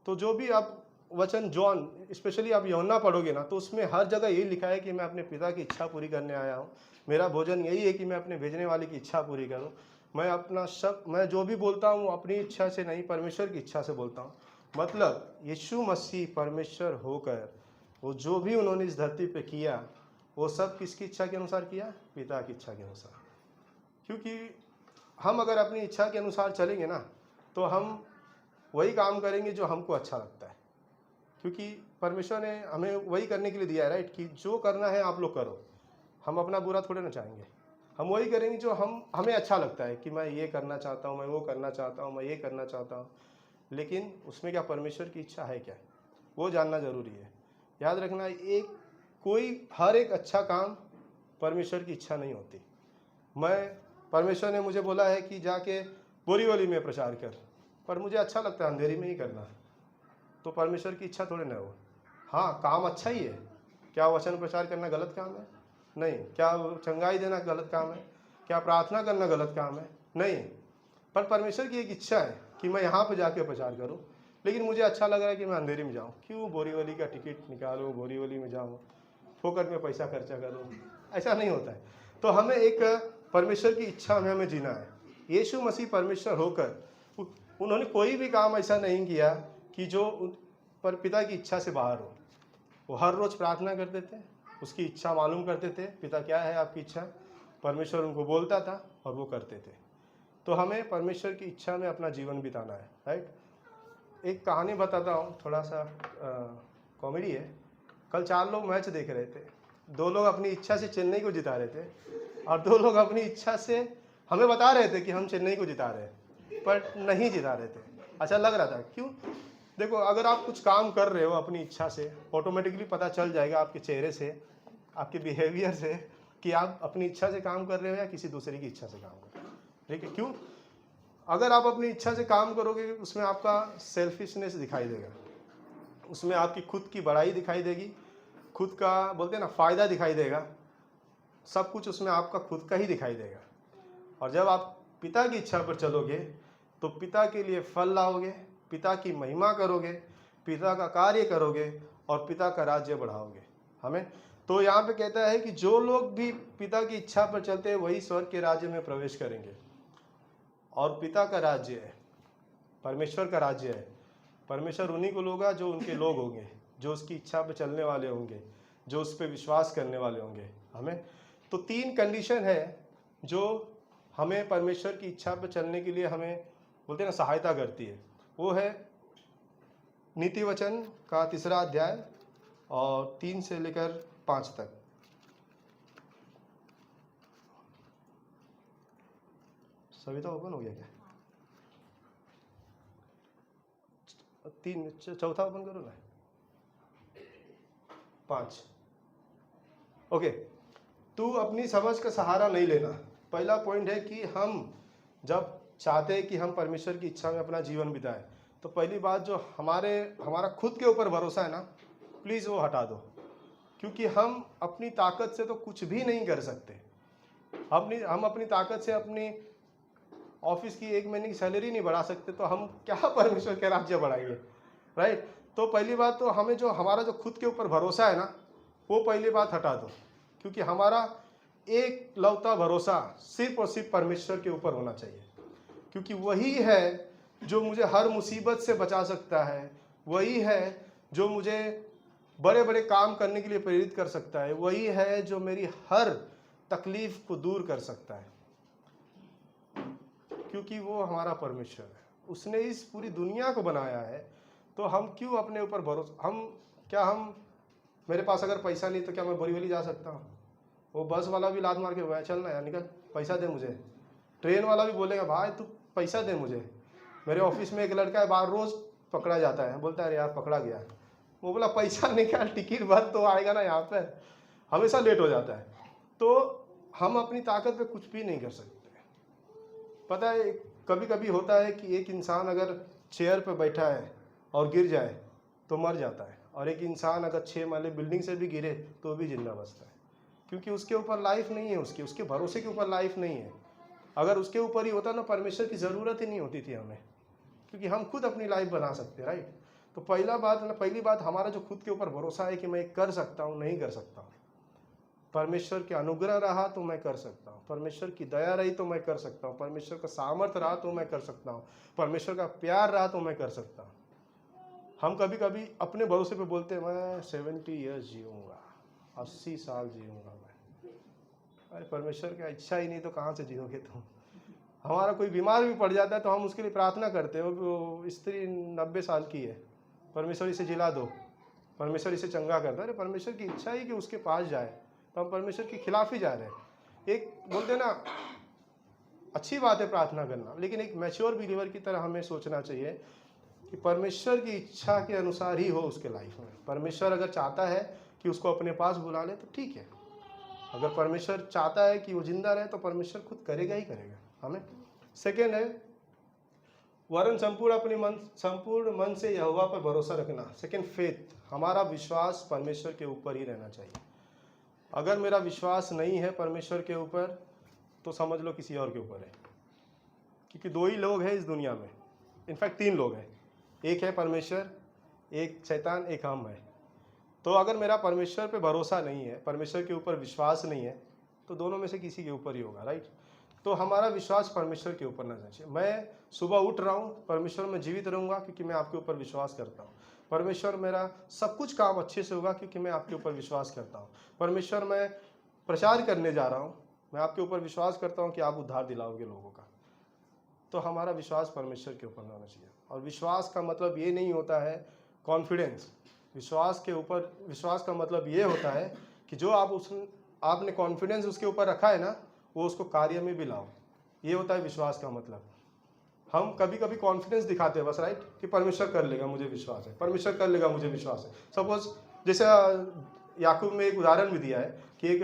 तो जो भी आप वचन जॉन, स्पेशली आप यूहन्ना पढ़ोगे ना, तो उसमें हर जगह यही लिखा है कि मैं अपने पिता की इच्छा पूरी करने आया हूँ, मेरा भोजन यही है कि मैं अपने भेजने वाले की इच्छा पूरी करूँ। मैं जो भी बोलता हूँ अपनी इच्छा से नहीं, परमेश्वर की इच्छा से बोलता हूँ। मतलब यीशु मसीह परमेश्वर होकर वो जो भी उन्होंने इस धरती पे किया वो सब किसकी इच्छा के अनुसार किया? पिता की इच्छा के अनुसार। क्योंकि हम अगर अपनी इच्छा के अनुसार चलेंगे ना तो हम वही काम करेंगे जो हमको अच्छा लगता है, क्योंकि परमेश्वर ने हमें वही करने के लिए दिया है, राइट, कि जो करना है आप लोग करो। हम अपना बुरा थोड़े ना चाहेंगे, हम वही करेंगे जो हमें अच्छा लगता है कि मैं ये करना चाहता हूँ, मैं वो करना चाहता हूँ, मैं ये करना चाहता हूँ। लेकिन उसमें क्या परमेश्वर की इच्छा है क्या, वो जानना ज़रूरी है। याद रखना, हर एक अच्छा काम परमेश्वर की इच्छा नहीं होती। परमेश्वर ने मुझे बोला है कि जाके बोरीवली में प्रचार कर, पर मुझे अच्छा लगता है अंधेरी में ही करना, तो परमेश्वर की इच्छा थोड़ी ना हो। हाँ, काम अच्छा ही है। क्या वचन प्रचार करना गलत काम है? नहीं। क्या चंगाई देना गलत काम है? क्या प्रार्थना करना गलत काम है? नहीं। पर परमेश्वर की एक इच्छा है कि मैं यहाँ पे जाके प्रचार करूँ, लेकिन मुझे अच्छा लग रहा है कि मैं अंधेरी में जाऊँ। क्यों बोरीवली का टिकट निकालूँ, बोरीवली में जाऊँ, फोकट में पैसा खर्चा करूँ? ऐसा नहीं होता है। तो हमें एक परमेश्वर की इच्छा में हमें जीना है। यीशु मसीह परमेश्वर होकर उन्होंने कोई भी काम ऐसा नहीं किया कि जो पर पिता की इच्छा से बाहर हो। वो हर रोज़ प्रार्थना करते थे, उसकी इच्छा मालूम करते थे, पिता क्या है आपकी इच्छा, परमेश्वर उनको बोलता था और वो करते थे। तो हमें परमेश्वर की इच्छा में अपना जीवन बिताना है, राइट। एक कहानी बताता हूँ, थोड़ा सा कॉमेडी है। कल 4 लोग मैच देख रहे थे, 2 लोग अपनी इच्छा से चेन्नई को जिता रहे थे और 2 लोग अपनी इच्छा से हमें बता रहे थे कि हम चेन्नई को जिता रहे हैं, पर नहीं जिता रहे थे। अच्छा लग रहा था। क्यों? देखो, अगर आप कुछ काम कर रहे हो अपनी इच्छा से, ऑटोमेटिकली पता चल जाएगा आपके चेहरे से, आपके बिहेवियर से कि आप अपनी इच्छा से काम कर रहे हो या किसी दूसरे की इच्छा से काम कर रहे हो, ठीक है। क्यों? अगर आप अपनी इच्छा से काम करोगे उसमें आपका सेल्फिशनेस दिखाई देगा, उसमें आपकी खुद की बड़ाई दिखाई देगी, खुद का बोलते हैं ना फ़ायदा दिखाई देगा, सब कुछ उसमें आपका खुद का ही दिखाई देगा। और जब आप पिता की इच्छा पर चलोगे तो पिता के लिए फल लाओगे, पिता की महिमा करोगे, पिता का कार्य करोगे और पिता का राज्य बढ़ाओगे। हमें तो यहाँ पे कहता है कि जो लोग भी पिता की इच्छा पर चलते हैं वही स्वर्ग के राज्य में प्रवेश करेंगे। और पिता का राज्य है, परमेश्वर का राज्य है। परमेश्वर उन्हीं को होगा जो उनके लोग होंगे, जो उसकी इच्छा पर चलने वाले होंगे, जो उस पर विश्वास करने वाले होंगे। हमें तो 3 कंडीशन है जो हमें परमेश्वर की इच्छा पर चलने के लिए हमें बोलते हैं ना सहायता करती है। वो है नीति वचन का 3 अध्याय और 3 से लेकर 5 तक। सविता ओपन हो गया क्या? 3 चौथा ओपन करो ना। 5 ओके। तू अपनी समझ का सहारा नहीं लेना। पहला पॉइंट है कि हम जब चाहते हैं कि हम परमेश्वर की इच्छा में अपना जीवन बिताएं, तो पहली बात जो हमारा खुद के ऊपर भरोसा है ना, प्लीज़ वो हटा दो। क्योंकि हम अपनी ताकत से तो कुछ भी नहीं कर सकते। हम अपनी ताकत से अपनी ऑफिस की 1 महीने की सैलरी नहीं बढ़ा सकते, तो हम क्या परमेश्वर के राज्य बढ़ाएंगे, राइट? तो पहली बात तो हमें हमारा जो खुद के ऊपर भरोसा है ना, वो पहली बात हटा दो। क्योंकि हमारा एक लौता भरोसा सिर्फ और सिर्फ परमेश्वर के ऊपर होना चाहिए। क्योंकि वही है जो मुझे हर मुसीबत से बचा सकता है, वही है जो मुझे बड़े बड़े काम करने के लिए प्रेरित कर सकता है, वही है जो मेरी हर तकलीफ को दूर कर सकता है। क्योंकि वो हमारा परमेश्वर है, उसने इस पूरी दुनिया को बनाया है। तो हम क्यों अपने ऊपर भरोसा, मेरे पास अगर पैसा नहीं तो क्या मैं बोरीवली जा सकता हूँ? वो बस वाला भी लात मार के चलना यार निकल, पैसा दे मुझे। ट्रेन वाला भी बोलेगा भाई तू पैसा दे मुझे। मेरे ऑफिस में एक लड़का है, बाहर रोज पकड़ा जाता है, बोलता है यार पकड़ा गया। वो बोला पैसा निकाल, टिकट भर तो आएगा ना, यहाँ पे हमेशा लेट हो जाता है। तो हम अपनी ताकत पे कुछ भी नहीं कर सकते। पता है कभी कभी होता है कि एक इंसान अगर चेयर पे बैठा है और गिर जाए तो मर जाता है, और एक इंसान अगर 6 माले बिल्डिंग से भी गिरे तो भी जिंदा बचता है। क्योंकि उसके ऊपर लाइफ नहीं है, उसके भरोसे के ऊपर लाइफ नहीं है। अगर उसके ऊपर ही होता ना, परमेश्वर की ज़रूरत ही नहीं होती थी हमें, क्योंकि हम खुद अपनी लाइफ बना सकते, राइट? तो पहली बात हमारा जो खुद के ऊपर भरोसा है कि मैं कर सकता हूँ, नहीं कर सकता हूँ। परमेश्वर के अनुग्रह रहा तो मैं कर सकता हूँ, परमेश्वर की दया रही तो मैं कर सकता हूँ, परमेश्वर का सामर्थ्य रहा तो मैं कर सकता हूँ, परमेश्वर का प्यार रहा तो मैं कर सकता हूँ। हम कभी कभी अपने भरोसे पे बोलते हैं मैं 70 ईयर्स जीऊँगा, 80 साल जीऊँगा मैं। अरे परमेश्वर की इच्छा ही नहीं तो कहाँ से जियोगे तुम? हमारा कोई बीमार भी पड़ जाता है तो हम उसके लिए प्रार्थना करते हैं, वो स्त्री 90 साल की है, परमेश्वर इसे जिला दो, परमेश्वर इसे चंगा करता है। अरे परमेश्वर की इच्छा ही कि उसके पास जाए, तो हम परमेश्वर के खिलाफ ही जा रहे हैं। एक बोलते ना, अच्छी बात है प्रार्थना करना, लेकिन एक मैच्योर बिलीवर की तरह हमें सोचना चाहिए कि परमेश्वर की इच्छा के अनुसार ही हो उसके लाइफ में। परमेश्वर अगर चाहता है कि उसको अपने पास बुला ले तो ठीक है, अगर परमेश्वर चाहता है कि वो जिंदा रहे तो परमेश्वर खुद करेगा ही करेगा हमें। सेकेंड है वरन संपूर्ण मन से यहोवा पर भरोसा रखना। सेकेंड फेथ, हमारा विश्वास परमेश्वर के ऊपर ही रहना चाहिए। अगर मेरा विश्वास नहीं है परमेश्वर के ऊपर तो समझ लो किसी और के ऊपर है। क्योंकि 2 ही लोग हैं इस दुनिया में, इनफैक्ट 3 लोग हैं, एक है परमेश्वर, एक शैतान, एक हम है। तो अगर मेरा परमेश्वर पे भरोसा नहीं है, परमेश्वर के ऊपर विश्वास नहीं है, तो दोनों में से किसी के ऊपर ही होगा, राइट? तो हमारा विश्वास परमेश्वर के ऊपर रहना चाहिए। मैं सुबह उठ रहा हूँ, परमेश्वर में जीवित रहूँगा क्योंकि मैं आपके ऊपर विश्वास करता हूँ। परमेश्वर मेरा सब कुछ काम अच्छे से होगा क्योंकि मैं आपके ऊपर विश्वास करता हूँ। परमेश्वर मैं प्रचार करने जा रहा हूँ, मैं आपके ऊपर विश्वास करता हूँ कि आप उद्धार दिलाओगे लोगों का। तो हमारा विश्वास परमेश्वर के ऊपर होना चाहिए। और विश्वास का मतलब ये नहीं होता है कॉन्फिडेंस। विश्वास का मतलब ये होता है कि जो आपने कॉन्फिडेंस उसके ऊपर रखा है ना, वो उसको कार्य में भी लाओ। ये होता है विश्वास का मतलब। हम कभी कभी कॉन्फिडेंस दिखाते हैं बस, राइट, कि परमेश्वर कर लेगा, मुझे विश्वास है, परमेश्वर कर लेगा, मुझे विश्वास है। सपोज जैसे याकूब में एक उदाहरण भी दिया है कि एक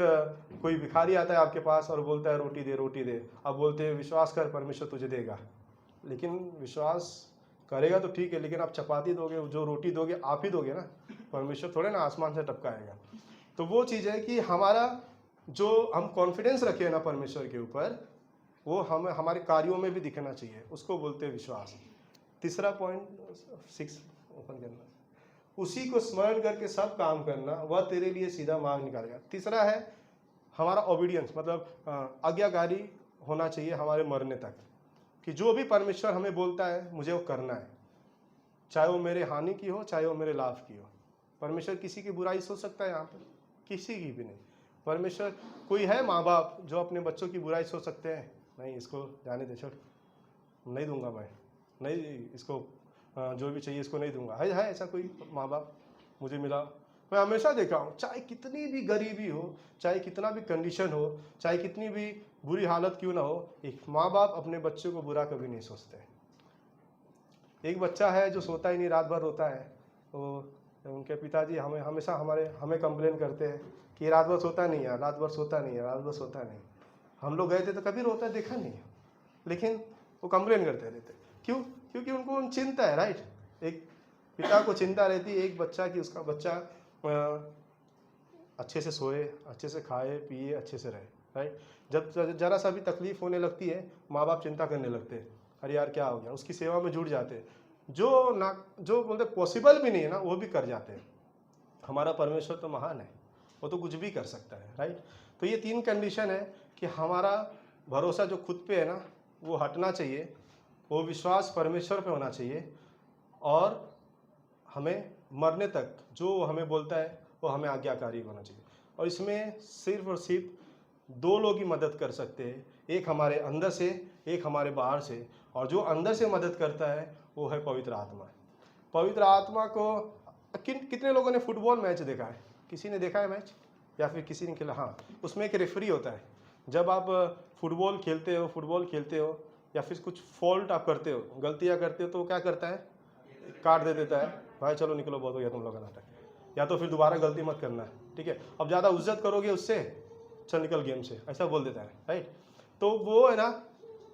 कोई भिखारी आता है आपके पास और बोलता है रोटी दे, रोटी दे। अब बोलते हैं विश्वास कर, परमेश्वर तुझे देगा। लेकिन विश्वास करेगा तो ठीक है, लेकिन आप चपाती दोगे, जो रोटी दोगे आप ही दोगे ना, परमेश्वर थोड़े ना आसमान से टपकाएगा। तो वो चीज़ है कि हमारा जो हम कॉन्फिडेंस रखे हैं ना परमेश्वर के ऊपर, वो हमें हमारे कार्यों में भी दिखना चाहिए, उसको बोलते हैं विश्वास। तीसरा पॉइंट 6 ओपन करना, उसी को स्मरण करके सब काम करना, वह तेरे लिए सीधा मार्ग निकालेगा। तीसरा है हमारा ओबीडियंस, मतलब आज्ञाकारी होना चाहिए हमारे मरने तक, कि जो भी परमेश्वर हमें बोलता है मुझे वो करना है, चाहे वो मेरे हानि की हो, चाहे वो मेरे लाभ की हो। परमेश्वर किसी की बुराई सोच सकता है यहाँ पर? किसी की भी नहीं। परमेश्वर, कोई है माँ बाप जो अपने बच्चों की बुराई सोच सकते हैं? नहीं, इसको जाने दे, छोड़, नहीं दूंगा मैं, नहीं इसको जो भी चाहिए इसको नहीं दूंगा। है ऐसा कोई माँ बाप? मुझे मिला, मैं हमेशा देखा हूँ, चाहे कितनी भी गरीबी हो, चाहे कितना भी कंडीशन हो, चाहे कितनी भी बुरी हालत क्यों ना हो, एक माँ बाप अपने बच्चे को बुरा कभी नहीं सोचते। एक बच्चा है जो सोता ही नहीं, रात भर रोता है, तो उनके पिताजी हमेशा हमें कंप्लेन करते हैं कि रात भर सोता नहीं है, रात भर सोता नहीं है, रात भर सोता नहीं। हम लोग गए थे तो कभी रोता देखा नहीं है, लेकिन वो कंप्लेन करते रहते। क्यों? क्योंकि उनको चिंता है, राइट। एक पिता को चिंता रहती है एक बच्चा की उसका बच्चा अच्छे से सोए, अच्छे से खाए पिए, अच्छे से रहे, राइट। जब जरा सा भी तकलीफ होने लगती है, माँ बाप चिंता करने लगते हैं, अरे यार क्या हो गया, उसकी सेवा में जुट जाते हैं। जो बोलते पॉसिबल भी नहीं है ना, वो भी कर जाते हैं। हमारा परमेश्वर तो महान है, वो तो कुछ भी कर सकता है, राइट। तो ये 3 कंडीशन है कि हमारा भरोसा जो खुद पे है ना, वो हटना चाहिए, वो विश्वास परमेश्वर पे होना चाहिए, और हमें मरने तक जो हमें बोलता है वो हमें आज्ञाकारी होना चाहिए। और इसमें सिर्फ और सिर्फ 2 लोग ही मदद कर सकते हैं, एक हमारे अंदर से, एक हमारे बाहर से। और जो अंदर से मदद करता है वो है पवित्र आत्मा। पवित्र आत्मा को कितने लोगों ने फुटबॉल मैच देखा है? किसी ने देखा है मैच, या फिर किसी ने खेला? हाँ, उसमें एक रेफरी होता है। जब आप फुटबॉल खेलते हो या फिर कुछ फॉल्ट आप करते हो, गलतियाँ करते हो, तो वो क्या करता है? काट दे देता है, भाई चलो निकलो, बहुत हो गया तुम लोग का नाटक, या तो फिर दोबारा गलती मत करना है, ठीक है, अब ज़्यादा उज्जत करोगे उससे, चल निकल गेम से, ऐसा बोल देता है, राइट। तो वो है ना,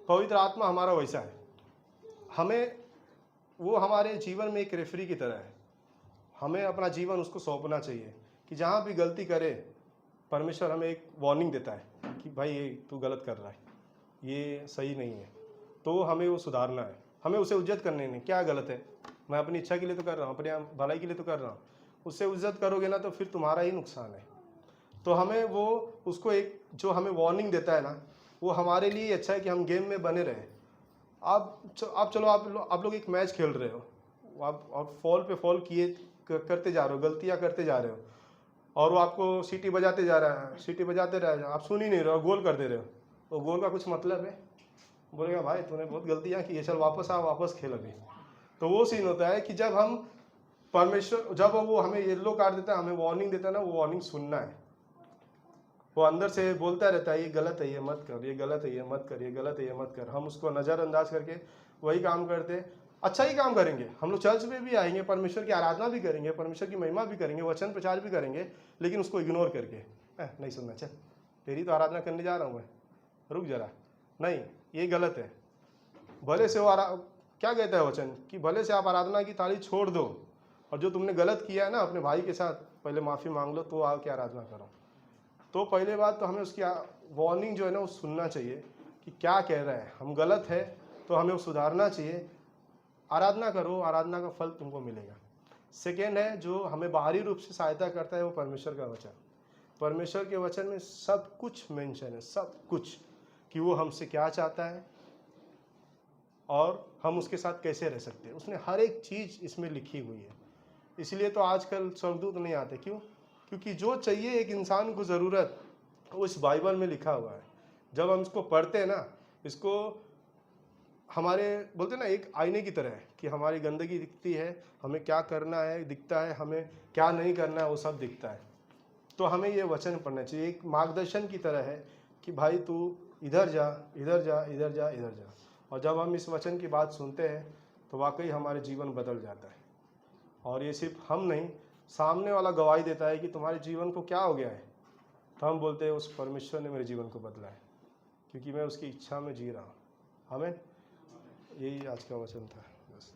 पवित्र आत्मा हमारा वैसा है। वो हमारे जीवन में एक रेफरी की तरह है। हमें अपना जीवन उसको सौंपना चाहिए कि जहाँ भी गलती करे, परमेश्वर हमें एक वार्निंग देता है कि भाई ये तू गलत कर रहा है, ये सही नहीं है, तो हमें वो सुधारना है। हमें उसे इज्जत करनी नहीं, क्या गलत है, मैं अपनी इच्छा के लिए तो कर रहा हूँ, अपने भलाई के लिए तो कर रहा हूँ। उससे इज्जत करोगे ना तो फिर तुम्हारा ही नुकसान है। तो हमें वो उसको एक जो हमें वार्निंग देता है ना, वो हमारे लिए अच्छा है कि हम गेम में बने रहें। आप लोग एक मैच खेल रहे हो, आप फॉल पे फॉल करते जा रहे हो, गलतियाँ करते जा रहे हो, और वो आपको सीटी बजाते जा रहा है, सीटी बजाते रह जाओ, आप सुन ही नहीं रहे हो, गोल कर दे रहे हो, तो गोल का कुछ मतलब है? बोलेगा भाई तूने बहुत गलतियाँ की है, चल वापस आ, वापस खेल अभी। तो वो सीन होता है कि जब हम परमेश्वर, जब वो हमें येलो कार्ड देता है, हमें वार्निंग देता है ना, वो वार्निंग सुनना है। वो अंदर से बोलता रहता है ये गलत है, ये मत कर, ये गलत है, ये मत कर, ये गलत है, ये मत कर। हम उसको नज़रअंदाज करके वही काम करते, अच्छा ही काम करेंगे। हम लोग चर्च में भी आएंगे, परमेश्वर की आराधना भी करेंगे, परमेश्वर की महिमा भी करेंगे, वचन प्रचार भी करेंगे, लेकिन उसको इग्नोर करके नहीं सुनना, चल तेरी तो आराधना करने जा रहा हूँ मैं, रुक जरा, नहीं ये गलत है। भले से वो क्या कहता है वचन कि भले से आप आराधना की थाली छोड़ दो, और जो तुमने गलत किया है ना अपने भाई के साथ, पहले माफ़ी मांग लो, तो आके आराधना करो। तो पहले बात तो हमें उसकी वार्निंग जो है ना वो सुनना चाहिए कि क्या कह रहा है, हम गलत है तो हमें वो सुधारना चाहिए। आराधना करो, आराधना का फल तुमको मिलेगा। सेकेंड है जो हमें बाहरी रूप से सहायता करता है, वो परमेश्वर का वचन। परमेश्वर के वचन में सब कुछ मेंशन है, सब कुछ, कि वो हमसे क्या चाहता है और हम उसके साथ कैसे रह सकते हैं। उसने हर एक चीज़ इसमें लिखी हुई है। इसलिए तो आजकल स्वर्गदूत नहीं आते, क्यों? क्योंकि जो चाहिए एक इंसान को ज़रूरत, वो इस बाइबल में लिखा हुआ है। जब हम इसको पढ़ते हैं ना, इसको हमारे बोलते हैं ना एक आईने की तरह है कि हमारी गंदगी दिखती है, हमें क्या करना है दिखता है, हमें क्या नहीं करना है वो सब दिखता है। तो हमें ये वचन पढ़ना चाहिए, एक मार्गदर्शन की तरह है कि भाई तू इधर जा, इधर जा, इधर जा, इधर जा। और जब हम इस वचन की बात सुनते हैं तो वाकई हमारे जीवन बदल जाता है। और ये सिर्फ हम नहीं, सामने वाला गवाही देता है कि तुम्हारे जीवन को क्या हो गया है, तो हम बोलते हैं उस परमेश्वर ने मेरे जीवन को बदला है, क्योंकि मैं उसकी इच्छा में जी रहा हूँ। हमें यही आज का वचन था बस।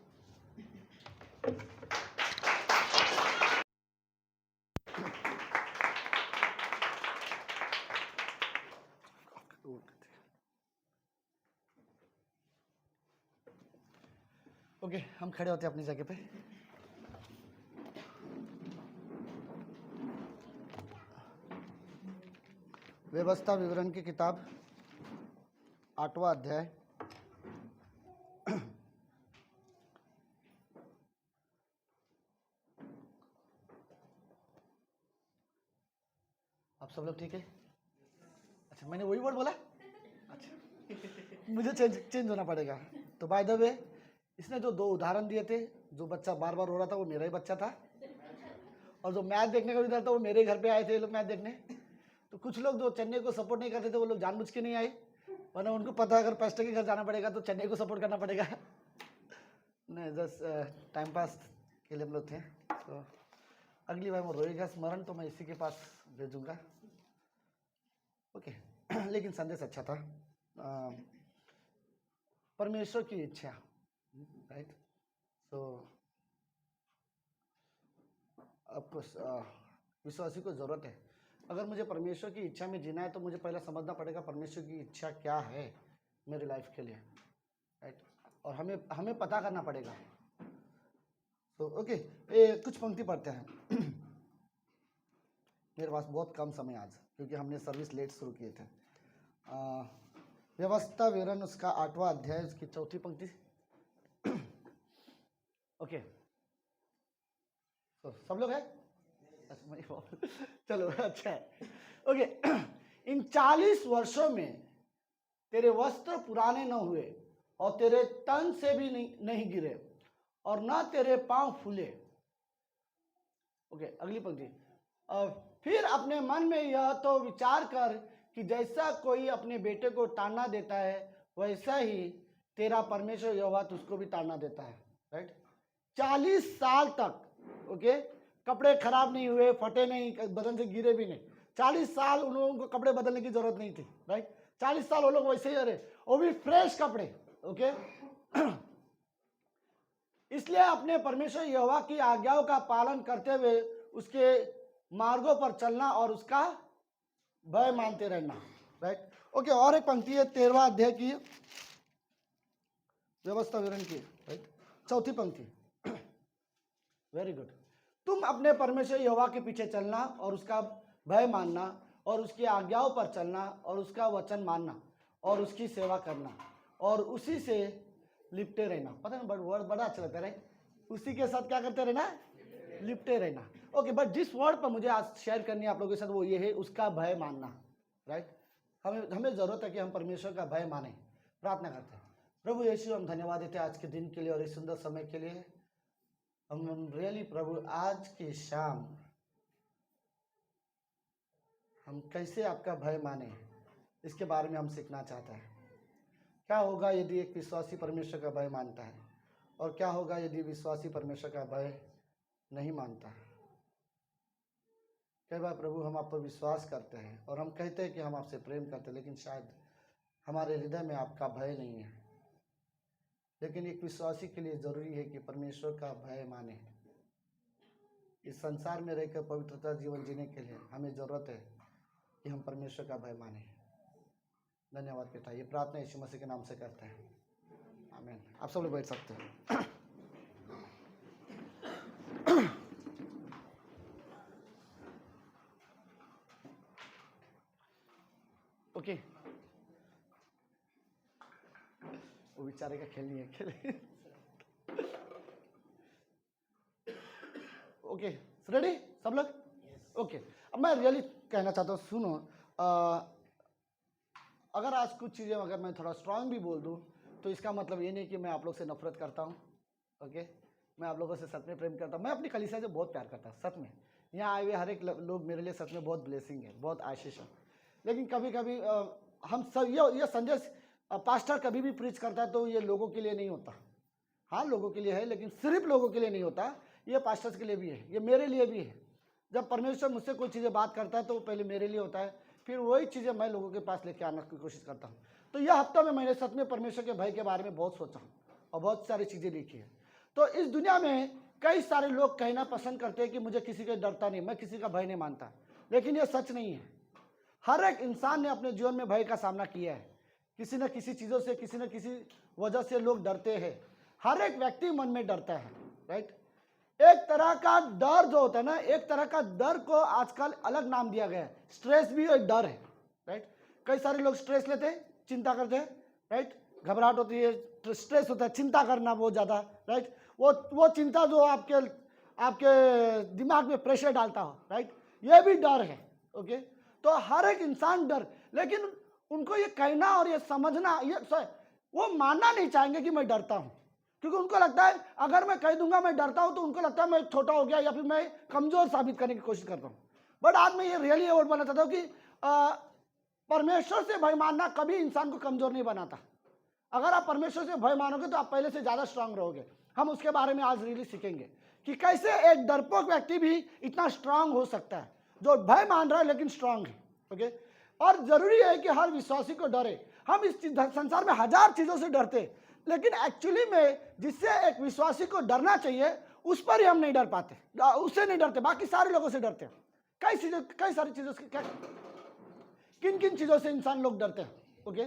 ओके, हम खड़े होते हैं अपनी जगह पे। व्यवस्था विवरण की किताब 8वां अध्याय। आप सब लोग ठीक है? अच्छा, मैंने वही वर्ड बोला? अच्छा मुझे चेंज होना पड़ेगा। तो बाय द वे, इसने जो 2 उदाहरण दिए थे, जो बच्चा बार बार रो रहा था वो मेरा ही बच्चा था, और जो मैच देखने का विचार था वो मेरे घर पे आए थे ये लोग मैच देखने। तो कुछ लोग जो चेन्नई को सपोर्ट नहीं करते थे वो लोग जानबूझ के नहीं आए, वरना उनको पता है अगर पास्टर के घर जाना पड़ेगा तो चेन्नई को सपोर्ट करना पड़ेगा। नहीं, जस्ट टाइम पास के लिए हम लोग थे। तो अगली बार वो रोएगा स्मरण तो मैं इसी के पास भेजूंगा। ओके लेकिन संदेश अच्छा था। परमेश्वर की इच्छा, राइट। सो आपको विश्वासी को ज़रूरत है। अगर मुझे परमेश्वर की इच्छा में जीना है तो मुझे पहले समझना पड़ेगा परमेश्वर की इच्छा क्या है मेरे लाइफ के लिए, राइट। और हमें पता करना पड़ेगा। तो ओके, कुछ पंक्ति पढ़ते हैं। मेरे पास बहुत कम समय आज, क्योंकि हमने सर्विस लेट शुरू किए थे। व्यवस्था विवरण उसका 8वां अध्याय उसकी 4थी पंक्ति। ओके, तो सब लोग है? चलो अच्छा है। ओके, इन 40 वर्षों में तेरे वस्त्र पुराने न हुए और तेरे तन से भी नहीं गिरे और ना तेरे पांव फूले। ओके, अगली पंक्ति। फिर अपने मन में यह तो विचार कर कि जैसा कोई अपने बेटे को ताड़ना देता है वैसा ही तेरा परमेश्वर यहोवा तुझको भी ताड़ना देता है, राइट। 40 साल तक, ओके, कपड़े खराब नहीं हुए, फटे नहीं, बदन से गिरे भी नहीं। 40 साल उन लोगों को कपड़े बदलने की जरूरत नहीं थी, राइट। 40 साल वो लोग वैसे ही रहे, वो भी फ्रेश कपड़े, ओके। इसलिए अपने परमेश्वर यहोवा की आज्ञाओं का पालन करते हुए उसके मार्गों पर चलना और उसका भय मानते रहना, राइट। ओके, और एक पंक्ति है 13वां अध्याय की व्यवस्था विवरण की, राइट, 4थी पंक्ति। Very good. तुम अपने परमेश्वर यहोवा के पीछे चलना और उसका भय मानना और उसकी आज्ञाओं पर चलना और उसका वचन मानना और उसकी सेवा करना और उसी से लिपटे रहना। पता है वर्ड बड़ा अच्छा लगता है, उसी के साथ क्या करते रहना? लिपटे रहना। ओके, बट जिस वर्ड पर मुझे आज शेयर करनी है आप लोगों के साथ वो ये है, उसका भय मानना, राइट। हमें जरूरत है कि हम परमेश्वर का भय माने। प्रार्थना करते हैं। प्रभु यीशु, हम धन्यवाद देते हैं आज के दिन के लिए और इस सुंदर समय के लिए। हम रियली प्रभु आज की शाम हम कैसे आपका भय माने इसके बारे में हम सीखना चाहते हैं। क्या होगा यदि एक विश्वासी परमेश्वर का भय मानता है और क्या होगा यदि विश्वासी परमेश्वर का भय नहीं मानता। कई बार प्रभु हम आप पर विश्वास करते हैं और हम कहते हैं कि हम आपसे प्रेम करते हैं, लेकिन शायद हमारे हृदय में आपका भय नहीं है। लेकिन एक विश्वासी के लिए ज़रूरी है कि परमेश्वर का भय माने। इस संसार में रहकर पवित्रता जीवन जीने के लिए हमें ज़रूरत है कि हम परमेश्वर का भय माने। धन्यवाद पिता, ये प्रार्थना यीशु मसीह के नाम से करते हैं, आमीन। आप सब लोग बैठ सकते हैं। ओके, वो बेचारे का खेल नहीं है, खेले। ओके, रेडी सब लोग? ओके, अब मैं रियली कहना चाहता हूँ, सुनो। अगर आज कुछ चीज़ें अगर मैं थोड़ा स्ट्रांग भी बोल दूँ तो इसका मतलब ये नहीं कि मैं आप लोग से नफरत करता हूँ, ओके। मैं आप लोगों से सच में प्रेम करता हूँ। मैं अपनी कलीसिया से बहुत प्यार करता हूँ, सच में। यहाँ आए हुए हर एक लोग मेरे लिए सच में बहुत ब्लेसिंग है, बहुत आशीष है। लेकिन कभी कभी हम सब ये संदेश पास्टर कभी भी प्रीच करता है तो ये लोगों के लिए नहीं होता। हाँ, लोगों के लिए है, लेकिन सिर्फ लोगों के लिए नहीं होता, ये पास्टर्स के लिए भी है, ये मेरे लिए भी है। जब परमेश्वर मुझसे कोई चीज़ें बात करता है तो वो पहले मेरे लिए होता है, फिर वही चीज़ें मैं लोगों के पास लेके आने की कोशिश करता हूँ। तो यह हफ्ता में मैंने सच में परमेश्वर के भय के बारे में बहुत सोचा और बहुत सारी चीज़ें लिखी है। तो इस दुनिया में कई सारे लोग कहना पसंद करते हैं कि मुझे किसी का डरता नहीं, मैं किसी का भय नहीं मानता, लेकिन यह सच नहीं है। हर एक इंसान ने अपने जीवन में भय का सामना किया है। किसी न किसी चीज़ों से, किसी न किसी वजह से लोग डरते हैं। हर एक व्यक्ति मन में डरता है, राइट। एक तरह का डर जो होता है ना, एक तरह का डर को आजकल अलग नाम दिया गया है। स्ट्रेस भी एक डर है, राइट। कई सारे लोग स्ट्रेस लेते हैं, चिंता करते हैं, राइट। घबराहट होती है, स्ट्रेस होता है, चिंता करना बहुत ज़्यादा, राइट। वो चिंता जो आपके दिमाग में प्रेशर डालता हो, राइट, ये भी डर है, ओके। तो हर एक इंसान डर, लेकिन उनको ये कहना और ये समझना, वो मानना नहीं चाहेंगे कि मैं डरता हूँ। क्योंकि उनको लगता है अगर मैं कह दूंगा मैं डरता हूं तो उनको लगता है मैं छोटा हो गया या फिर मैं कमजोर साबित करने की कोशिश करता हूं। बट आज मैं ये रियली अवॉर्ड बोलना चाहता हूं कि परमेश्वर से भय मानना कभी इंसान को कमजोर नहीं बनाता। अगर आप परमेश्वर से भय मानोगे तो आप पहले से ज्यादा स्ट्रांग रहोगे। हम उसके बारे में आज रियली सीखेंगे कि कैसे एक डरपोक व्यक्ति भी इतना स्ट्रांग हो सकता है, जो भय मान रहा है लेकिन स्ट्रांग है। ओके, और जरूरी है कि हर विश्वासी को डरे। हम इस संसार में हजार चीजों से डरते, लेकिन एक्चुअली में जिससे एक विश्वासी को डरना चाहिए उस पर ही हम नहीं डर पाते, उससे नहीं डरते, बाकी सारे लोगों से डरते हैं। कई सारी चीजों से, किन किन चीजों से इंसान लोग डरते हैं? ओके,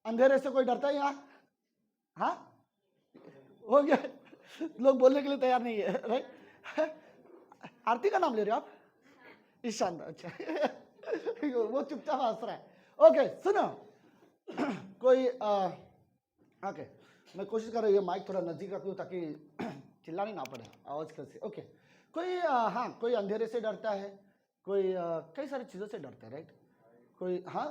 अंधेरे से कोई डरता है यहाँ? हाँ, हो गया, लोग बोलने के लिए तैयार नहीं है, राइट? आरती का नाम ले रहे हो आप? ईशान, अच्छा वो चुपचाप हंस रहा है। ओके सुनो, कोई ओके, मैं कोशिश कर रही हूँ माइक थोड़ा नजदीक रखूँ ताकि चिल्लानी ना पड़े आवाज कैसे। ओके, कोई हाँ, कोई अंधेरे से डरता है, कोई कई सारी चीज़ों से डरता है, राइट? कोई हाँ,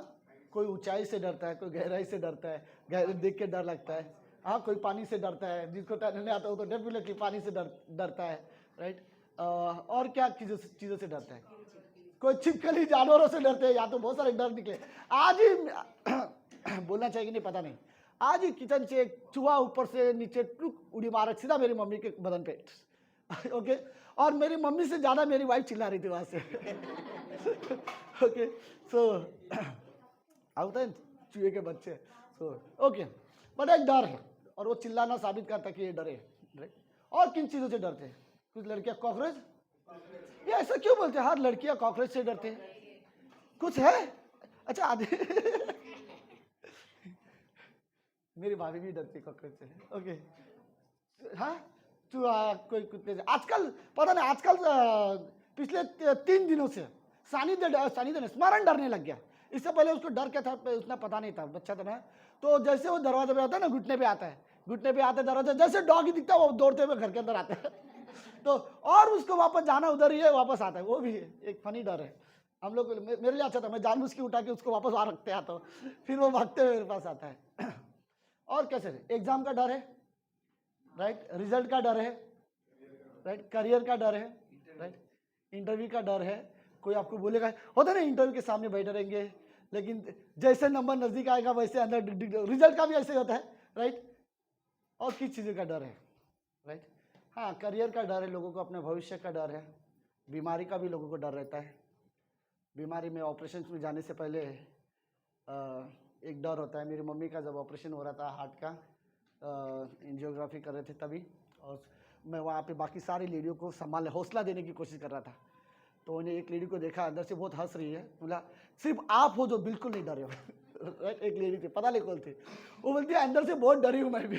कोई ऊंचाई से डरता है, कोई गहराई से डरता है, गहराई देख के डर लगता है। हाँ, कोई पानी से डरता है, जिसको तैरने नहीं आता हो तो डेफिनेटली पानी से डरता है, राइट? और क्या चीज़ों से डरता है? कोई छिपकली जानवरों से डरते हैं, या तो बहुत सारे डर निकले। आज ही बोलना चाहिए कि नहीं पता नहीं, आज ही किचन से एक चूहा ऊपर से नीचे टुक उड़ी मार सीधा मेरी मम्मी के बदन पे। ओके, और मेरी मम्मी से ज्यादा मेरी वाइफ चिल्ला रही थी वहां से। ओके, सो आता है चूहे के बच्चे। सो ओके, बट एक डर है और वो चिल्लाना साबित करता कि ये डरे, राइट? और किन चीजों से डरते हैं? कुछ लड़कियां कॉकरोच, ये ऐसा क्यों बोलते हैं? हर लड़कियां कॉकरोच से डरते हैं, कुछ है? अच्छा आधे मेरी भाभी भी डरती है कॉकरोच से। ओके, हाँ, कोई कुत्ते से। आजकल पता नहीं, आजकल पिछले 3 दिनों से सानिध्य स्मरण डरने लग गया। इससे पहले उसको डर क्या था उतना पता नहीं था, बच्चा था ना। तो जैसे वो दरवाजे पे आता है ना, घुटने पे आता है, घुटने पे आता है दरवाजा, जैसे डॉग ही दिखता है वो दौड़ते हुए घर के अंदर आता है। तो और उसको वापस जाना उधर ही है, वापस आता है। वो भी एक फनी डर है। हम लोग, मेरे लिए अच्छा था, मैं जानबूझ के उठा के उसको वापस वहां रखते आता हूँ, फिर वो भागते हुए मेरे पास आता है। और कैसे? एग्जाम का डर है, राइट? रिजल्ट का डर है, राइट? करियर का डर है, राइट? इंटरव्यू का डर है। कोई आपको बोलेगा, होता ना इंटरव्यू के सामने बैठे रहेंगे, लेकिन जैसे नंबर नजदीक आएगा वैसे अंदर रिजल्ट का भी ऐसे होता है, राइट? और किस चीज़ का डर है, राइट? हाँ, करियर का डर है लोगों को, अपने भविष्य का डर है, बीमारी का भी लोगों को डर रहता है। बीमारी में ऑपरेशन में जाने से पहले एक डर होता है। मेरी मम्मी का जब ऑपरेशन हो रहा था हार्ट का, एंजियोग्राफी कर रहे थे तभी, और मैं वहाँ पे बाकी सारी लेडियों को संभालने, हौसला देने की कोशिश कर रहा था। तो उन्हें एक लेडी को देखा अंदर से बहुत हंस रही है, बोला सिर्फ आप हो जो बिल्कुल नहीं डरे हो। राइट? एक लेडी थी, पता नहीं कौन थी, वो बोलती है अंदर से बहुत डरी हूँ मैं भी।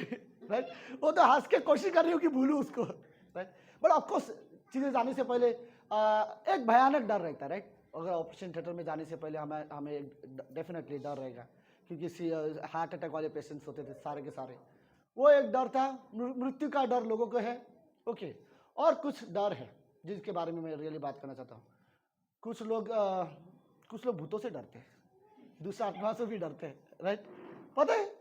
राइट? वो तो हंस के कोशिश कर रही हूँ कि भूलूँ उसको, राइट? बट ऑफकोर्स चीज़ें जाने से पहले एक भयानक डर रहता है, राइट? अगर ऑपरेशन थिएटर में जाने से पहले हमें डेफिनेटली डर रहेगा, क्योंकि हार्ट अटैक वाले पेशेंट्स होते थे सारे के सारे। वो एक डर था, मृत्यु का डर लोगों को है। ओके, और कुछ डर है जिसके बारे में मैं रियली बात करना चाहता हूँ। कुछ लोग भूतों से डरते हैं, दूसरे आत्मा से भी डरते हैं, राइट? पता है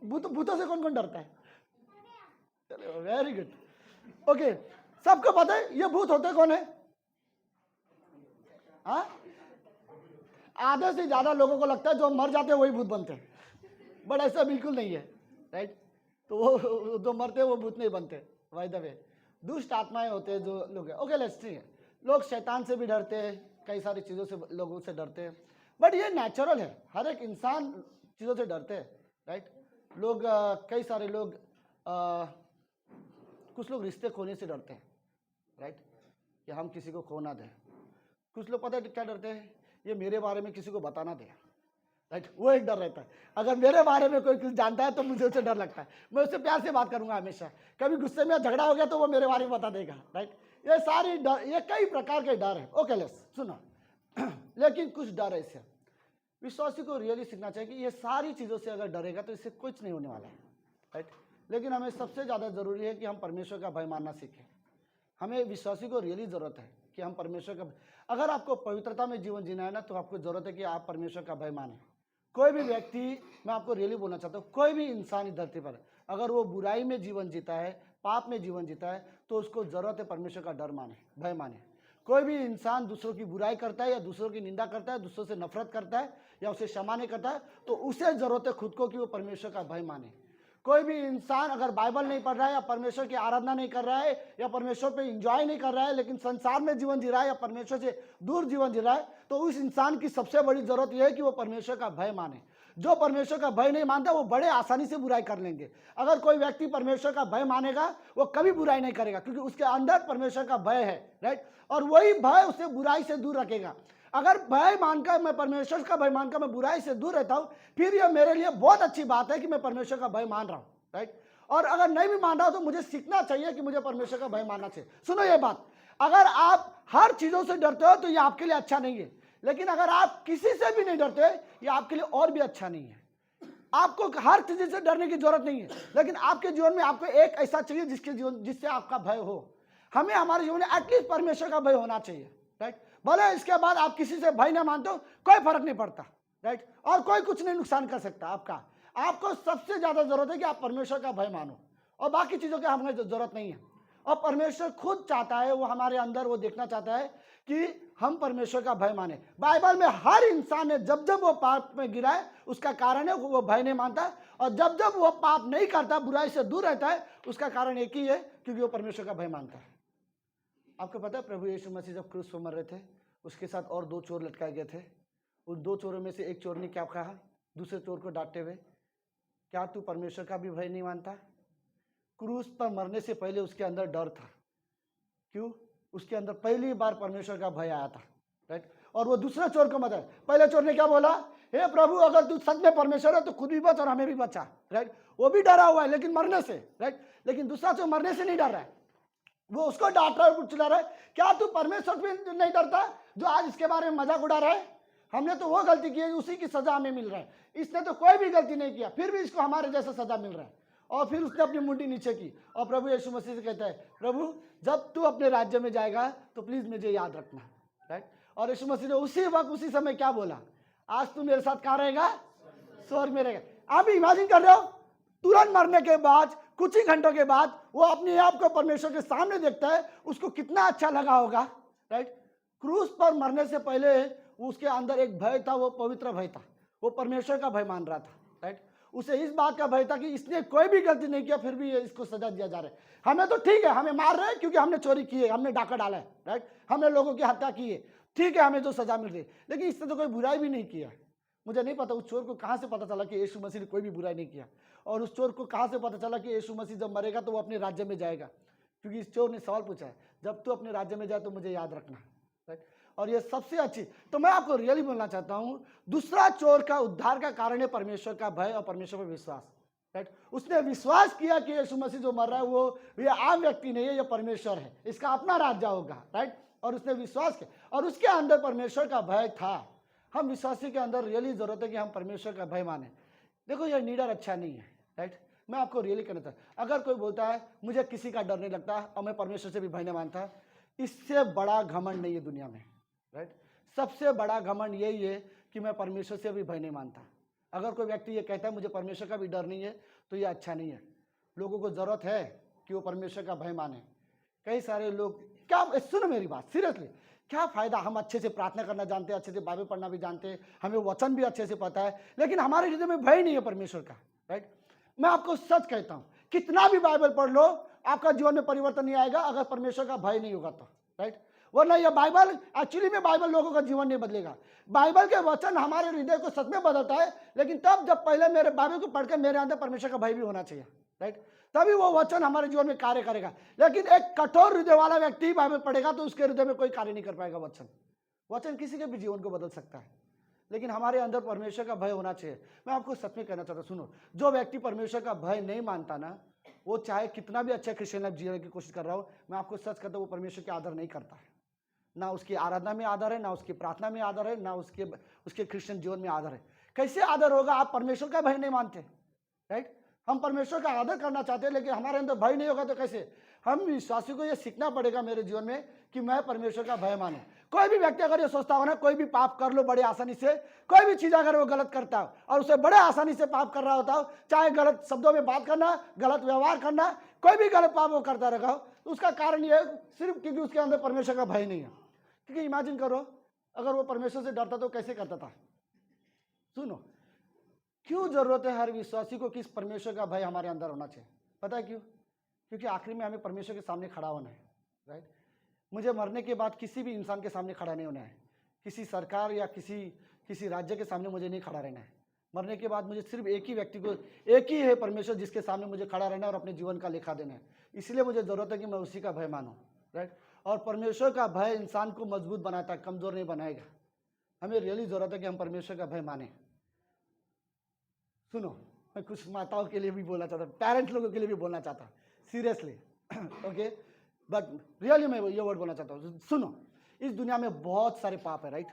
भूतों से कौन कौन डरता है? चलो, वेरी गुड। ओके, सबको पता है ये भूत होते कौन है? हाँ, आधे से ज्यादा लोगों को लगता है जो मर जाते हैं वही भूत बनते हैं, बट ऐसा बिल्कुल नहीं है, राइट? तो वो जो मरते हैं वो भूत नहीं बनते। बाय द वे, दुष्ट आत्माएं होते हैं जो लोग। ओके, लेट्स सी, लोग शैतान से भी डरते हैं, कई सारी चीज़ों से लोगों से डरते हैं, बट ये नेचुरल है, हर एक इंसान चीज़ों से डरते हैं, राइट? लोग कई सारे लोग कुछ लोग रिश्ते खोने से डरते हैं, राइट? कि हम किसी को खो ना दें। कुछ लोग पता है क्या डरते हैं? ये मेरे बारे में किसी को बताना दे, राइट? वो एक डर रहता है। अगर मेरे बारे में कोई कुछ जानता है तो मुझे उससे डर लगता है, मैं उससे प्यार से बात करूंगा हमेशा। कभी गुस्से में झगड़ा हो गया तो वो मेरे बारे में बता देगा, राइट? ये सारी डर, ये कई प्रकार के डर है। ओके, लेट्स सुनो। लेकिन कुछ डर ऐसे विश्वासी को रियली सीखना चाहिए कि ये सारी चीज़ों से अगर डरेगा तो इससे कुछ नहीं होने वाला है, राइट? लेकिन हमें सबसे ज़्यादा ज़रूरी है कि हम परमेश्वर का भय मानना सीखें। हमें विश्वासी को रियली ज़रूरत है कि हम परमेश्वर का, अगर आपको पवित्रता में जीवन जीना है ना, तो आपको ज़रूरत है कि आप परमेश्वर का भय माने। कोई भी व्यक्ति, मैं आपको रियली बोलना चाहता हूँ, कोई भी इंसान इस धरती पर अगर वो बुराई में जीवन जीता है, पाप में जीवन जीता है, तो उसको जरूरत है परमेश्वर का डर माने, भय माने। कोई भी इंसान दूसरों की बुराई करता है या दूसरों की निंदा करता है, दूसरों से नफरत करता है या उसे क्षमा नहीं करता है, तो उसे जरूरत है खुद को कि वो परमेश्वर का भय माने। कोई भी इंसान अगर बाइबल नहीं पढ़ रहा है या परमेश्वर की आराधना नहीं कर रहा है या परमेश्वर पे एंजॉय नहीं कर रहा है, लेकिन संसार में जीवन जी रहा है या परमेश्वर से दूर जीवन जी रहा है, तो उस इंसान की सबसे बड़ी जरूरत यह है कि वो परमेश्वर का भय माने। जो परमेश्वर का भय नहीं मानता वो बड़े आसानी से बुराई कर लेंगे। अगर कोई व्यक्ति परमेश्वर का भय मानेगा वो कभी बुराई नहीं करेगा, क्योंकि उसके अंदर परमेश्वर का भय है, राइट। और वही भय उसे बुराई से दूर रखेगा। अगर भय मानकर मैं परमेश्वर का भय मानकर मैं बुराई से दूर रहता हूं, फिर यह मेरे लिए बहुत अच्छी बात है कि मैं परमेश्वर का भय मान रहा हूं, राइट। और अगर नहीं भी मान रहा हूं तो मुझे सीखना चाहिए कि मुझे परमेश्वर का भय मानना चाहिए। सुनो ये बात, अगर आप हर चीजों से डरते हो तो यह आपके लिए अच्छा नहीं है, लेकिन अगर आप किसी से भी नहीं डरते यह आपके लिए और भी अच्छा नहीं है। आपको हर चीज से डरने की जरूरत नहीं है, लेकिन आपके जीवन में आपको एक ऐसा चाहिए जिससे आपका भय हो। हमें हमारे जीवन में एटलीस्ट परमेश्वर का भय होना चाहिए, राइट। भले इसके बाद आप किसी से भय ना मानते हो, कोई फर्क नहीं पड़ता, राइट। और कोई कुछ नहीं नुकसान कर सकता आपका। आपको सबसे ज्यादा जरूरत है कि आप परमेश्वर का भय मानो, और बाकी चीजों की हमें जरूरत नहीं है। और परमेश्वर खुद चाहता है, वो हमारे अंदर वो देखना चाहता है कि हम परमेश्वर का भय माने। बाइबल में हर इंसान ने जब जब वो पाप में गिरा है उसका कारण है वो भय नहीं मानता, और जब जब वो पाप नहीं करता, बुराई से दूर रहता है, उसका कारण एक ही है, क्योंकि वो परमेश्वर का भय मानता है। आपको पता है प्रभु यीशु मसीह जब क्रूस पर मर रहे थे, उसके साथ और 2 चोर लटकाए गए थे। उन 2 चोरों में से एक चोर ने क्या कहा दूसरे चोर को डांटते हुए, क्या तू परमेश्वर का भी भय नहीं मानता? क्रूस पर मरने से पहले उसके अंदर डर था। क्यों? उसके अंदर पहली बार परमेश्वर का भय आया था, राइट। और वो दूसरे चोर को मत है, पहले चोर ने क्या बोला, हे प्रभु अगर तू सच में परमेश्वर है तो खुद भी बच और हमें भी बचा, राइट। वो भी डरा हुआ है लेकिन मरने से, राइट। लेकिन दूसरा चोर मरने से नहीं डर रहा है, वो उसको डांट रहा है, चिल्ला रहा है, क्या तू परमेश्वर भी नहीं डरता जो आज इसके बारे में मजाक उड़ा रहा है? हमने तो वो गलती की है, उसी की सजा हमें मिल रहा है। इसने तो कोई भी गलती नहीं किया, फिर भी इसको हमारे जैसा सजा मिल रहा है। और फिर उसने अपनी मुंडी नीचे की और प्रभु यीशु मसीह से कहता है, प्रभु जब तू अपने राज्य में जाएगा तो प्लीज मुझे याद रखना, राइट। और यीशु मसीह ने उसी वक्त उसी समय क्या बोला, आज तू मेरे साथ कहाँ रहेगा? स्वर्ग में रहेगा। आप इमेजिन कर रहे हो, तुरंत मरने के बाद कुछ ही घंटों के बाद वो अपने आप को परमेश्वर के सामने देखता है, उसको कितना अच्छा लगा होगा, राइट। क्रूस पर मरने से पहले उसके अंदर एक भय था, वो पवित्र भय था, वो परमेश्वर का भय मान रहा था, राइट। उसे इस बात का भय था कि इसने कोई भी गलती नहीं किया फिर भी इसको सजा दिया जा रहा है। हमें तो ठीक है, हमें मार रहे हैं क्योंकि हमने चोरी की है, हमने डाका डाला है, राइट, हमने लोगों की हत्या की है, ठीक है, हमें जो सजा मिल रही है, लेकिन इसने तो कोई बुराई भी नहीं किया। मुझे नहीं पता उस चोर को कहाँ से पता चला कि यीशु मसीह ने कोई भी बुराई नहीं किया, और उस चोर को कहाँ से पता चला कि यीशु मसीह जब मरेगा तो वो अपने राज्य में जाएगा, क्योंकि इस चोर ने सवाल पूछा है, जब तू अपने राज्य में जाए तो मुझे याद रखना, राइट। और ये सबसे अच्छी, तो मैं आपको रियली बोलना चाहता हूं, दूसरा चोर का उद्धार का कारण है परमेश्वर का भय और परमेश्वर पर विश्वास, राइट। उसने विश्वास किया कि यीशु मसीह जो मर रहा है वो ये आम व्यक्ति नहीं है, ये परमेश्वर है, इसका अपना राज्य होगा, राइट। और उसने विश्वास किया और उसके अंदर परमेश्वर का भय था। हम विश्वासी के अंदर रियली जरूरत है कि हम परमेश्वर का भय माने। देखो ये निडर अच्छा नहीं है, राइट। मैं आपको रियली कहना चाहता हूं, अगर कोई बोलता है मुझे किसी का डर नहीं लगता और मैं परमेश्वर से भी भय नहीं मानता, इससे बड़ा घमंड नहीं है दुनिया में, राइट। सबसे बड़ा घमंड यही है कि मैं परमेश्वर से भी भय नहीं मानता। अगर कोई व्यक्ति ये कहता है मुझे परमेश्वर का भी डर नहीं है, तो ये अच्छा नहीं है। लोगों को जरूरत है कि वो परमेश्वर का भय माने। कई सारे लोग, क्या सुनो मेरी बात सीरियसली, क्या फायदा, हम अच्छे से प्रार्थना करना जानते हैं, अच्छे से बाइबल पढ़ना भी जानते हैं, हमें वचन भी अच्छे से पता है, लेकिन हमारे हृदय में भय नहीं है परमेश्वर का, राइट। मैं आपको सच कहता हूं, कितना भी बाइबल पढ़ लो आपका जीवन में परिवर्तन नहीं आएगा अगर परमेश्वर का भय नहीं होगा तो, राइट। वरना यह बाइबल, एक्चुअली में बाइबल लोगों का जीवन नहीं बदलेगा। बाइबल के वचन हमारे हृदय को सच में बदलता है, लेकिन तब जब पहले मेरे बाइबल को पढ़कर मेरे अंदर परमेश्वर का भय भी होना चाहिए, राइट। तभी वो वचन हमारे जीवन में कार्य करेगा। लेकिन एक कठोर हृदय वाला व्यक्ति बाइबल पढ़ेगा तो उसके हृदय में कोई कार्य नहीं कर पाएगा। वचन किसी के भी जीवन को बदल सकता है, लेकिन हमारे अंदर परमेश्वर का भय होना चाहिए। मैं आपको सच में कहना चाहता हूं, सुनो, जो व्यक्ति परमेश्वर का भय नहीं मानता ना, वो चाहे कितना भी अच्छा क्रिश्चियन लाइफ जीने की कोशिश कर रहा हो, मैं आपको सच कहता हूं, वो परमेश्वर के आदर नहीं करता है। ना उसकी आराधना में आदर है, ना उसकी प्रार्थना में आदर है, ना उसके क्रिश्चियन जीवन में आदर है। कैसे आदर होगा? आप परमेश्वर का भय नहीं मानते, राइट। हम परमेश्वर का आदर करना चाहते हैं लेकिन हमारे अंदर भय नहीं होगा तो कैसे? हम विश्वासी को ये सीखना पड़ेगा मेरे जीवन में कि मैं परमेश्वर का भय मानूं। कोई भी व्यक्ति अगर ये सोचता हो ना कोई भी पाप कर लो बड़े आसानी से, कोई भी चीज अगर वो गलत करता हो और उसे बड़े आसानी से पाप कर रहा होता हो, चाहे गलत शब्दों में बात करना, गलत व्यवहार करना, कोई भी गलत पाप वो करता रखा हो, तो उसका कारण ये है सिर्फ क्योंकि उसके अंदर परमेश्वर का भय नहीं है। क्योंकि इमेजिन करो अगर वो परमेश्वर से डरता तो कैसे करता था। सुनो, क्यों जरूरत है हर विश्वासी को कि परमेश्वर का भय हमारे अंदर होना चाहिए? पता है क्यों? क्योंकि आखिर में हमें परमेश्वर के सामने खड़ा होना है, राइट? मुझे मरने के बाद किसी भी इंसान के सामने खड़ा नहीं होना है, किसी सरकार या किसी राज्य के सामने मुझे नहीं खड़ा रहना है। मरने के बाद मुझे सिर्फ एक ही व्यक्ति को, एक ही है परमेश्वर जिसके सामने मुझे खड़ा रहना है और अपने जीवन का लेखा देना है। इसलिए मुझे जरूरत है कि मैं उसी का भय मानूं, राइट? और परमेश्वर का भय इंसान को मजबूत बनाता है, कमजोर नहीं बनाएगा। हमें रियली जरूरत है कि हम परमेश्वर का भय माने। सुनो, मैं कुछ माताओं के लिए भी बोलना चाहता हूँ, पेरेंट्स लोगों के लिए भी बोलना चाहता हूँ सीरियसली, ओके? बट रियली मैं ये वर्ड बोलना चाहता हूँ। सुनो, इस दुनिया में बहुत सारे पाप है, राइट?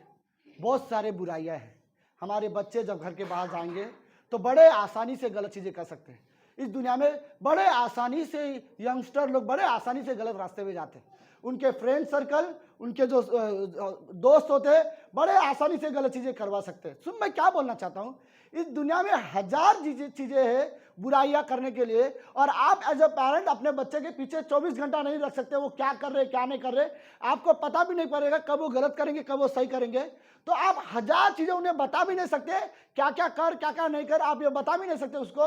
बहुत सारे बुराइयां हैं। हमारे बच्चे जब घर के बाहर जाएंगे तो बड़े आसानी से गलत चीजें कर सकते हैं। इस दुनिया में बड़े आसानी से यंगस्टर लोग बड़े आसानी से गलत रास्ते में जाते हैं। उनके फ्रेंड सर्कल, उनके जो दोस्त होते हैं, बड़े आसानी से गलत चीजें करवा सकते हैं। सुन, मैं क्या बोलना चाहता हूँ, इस दुनिया में हजार चीजें हैं बुराइयां करने के लिए, और आप एज अ पेरेंट अपने बच्चे के पीछे 24 घंटा नहीं रख सकते। वो क्या कर रहे क्या नहीं कर रहे आपको पता भी नहीं पड़ेगा, कब वो गलत करेंगे कब वो सही करेंगे। तो आप हजार चीजें उन्हें बता भी नहीं सकते, क्या क्या कर क्या क्या नहीं कर, आप ये बता भी नहीं सकते उसको।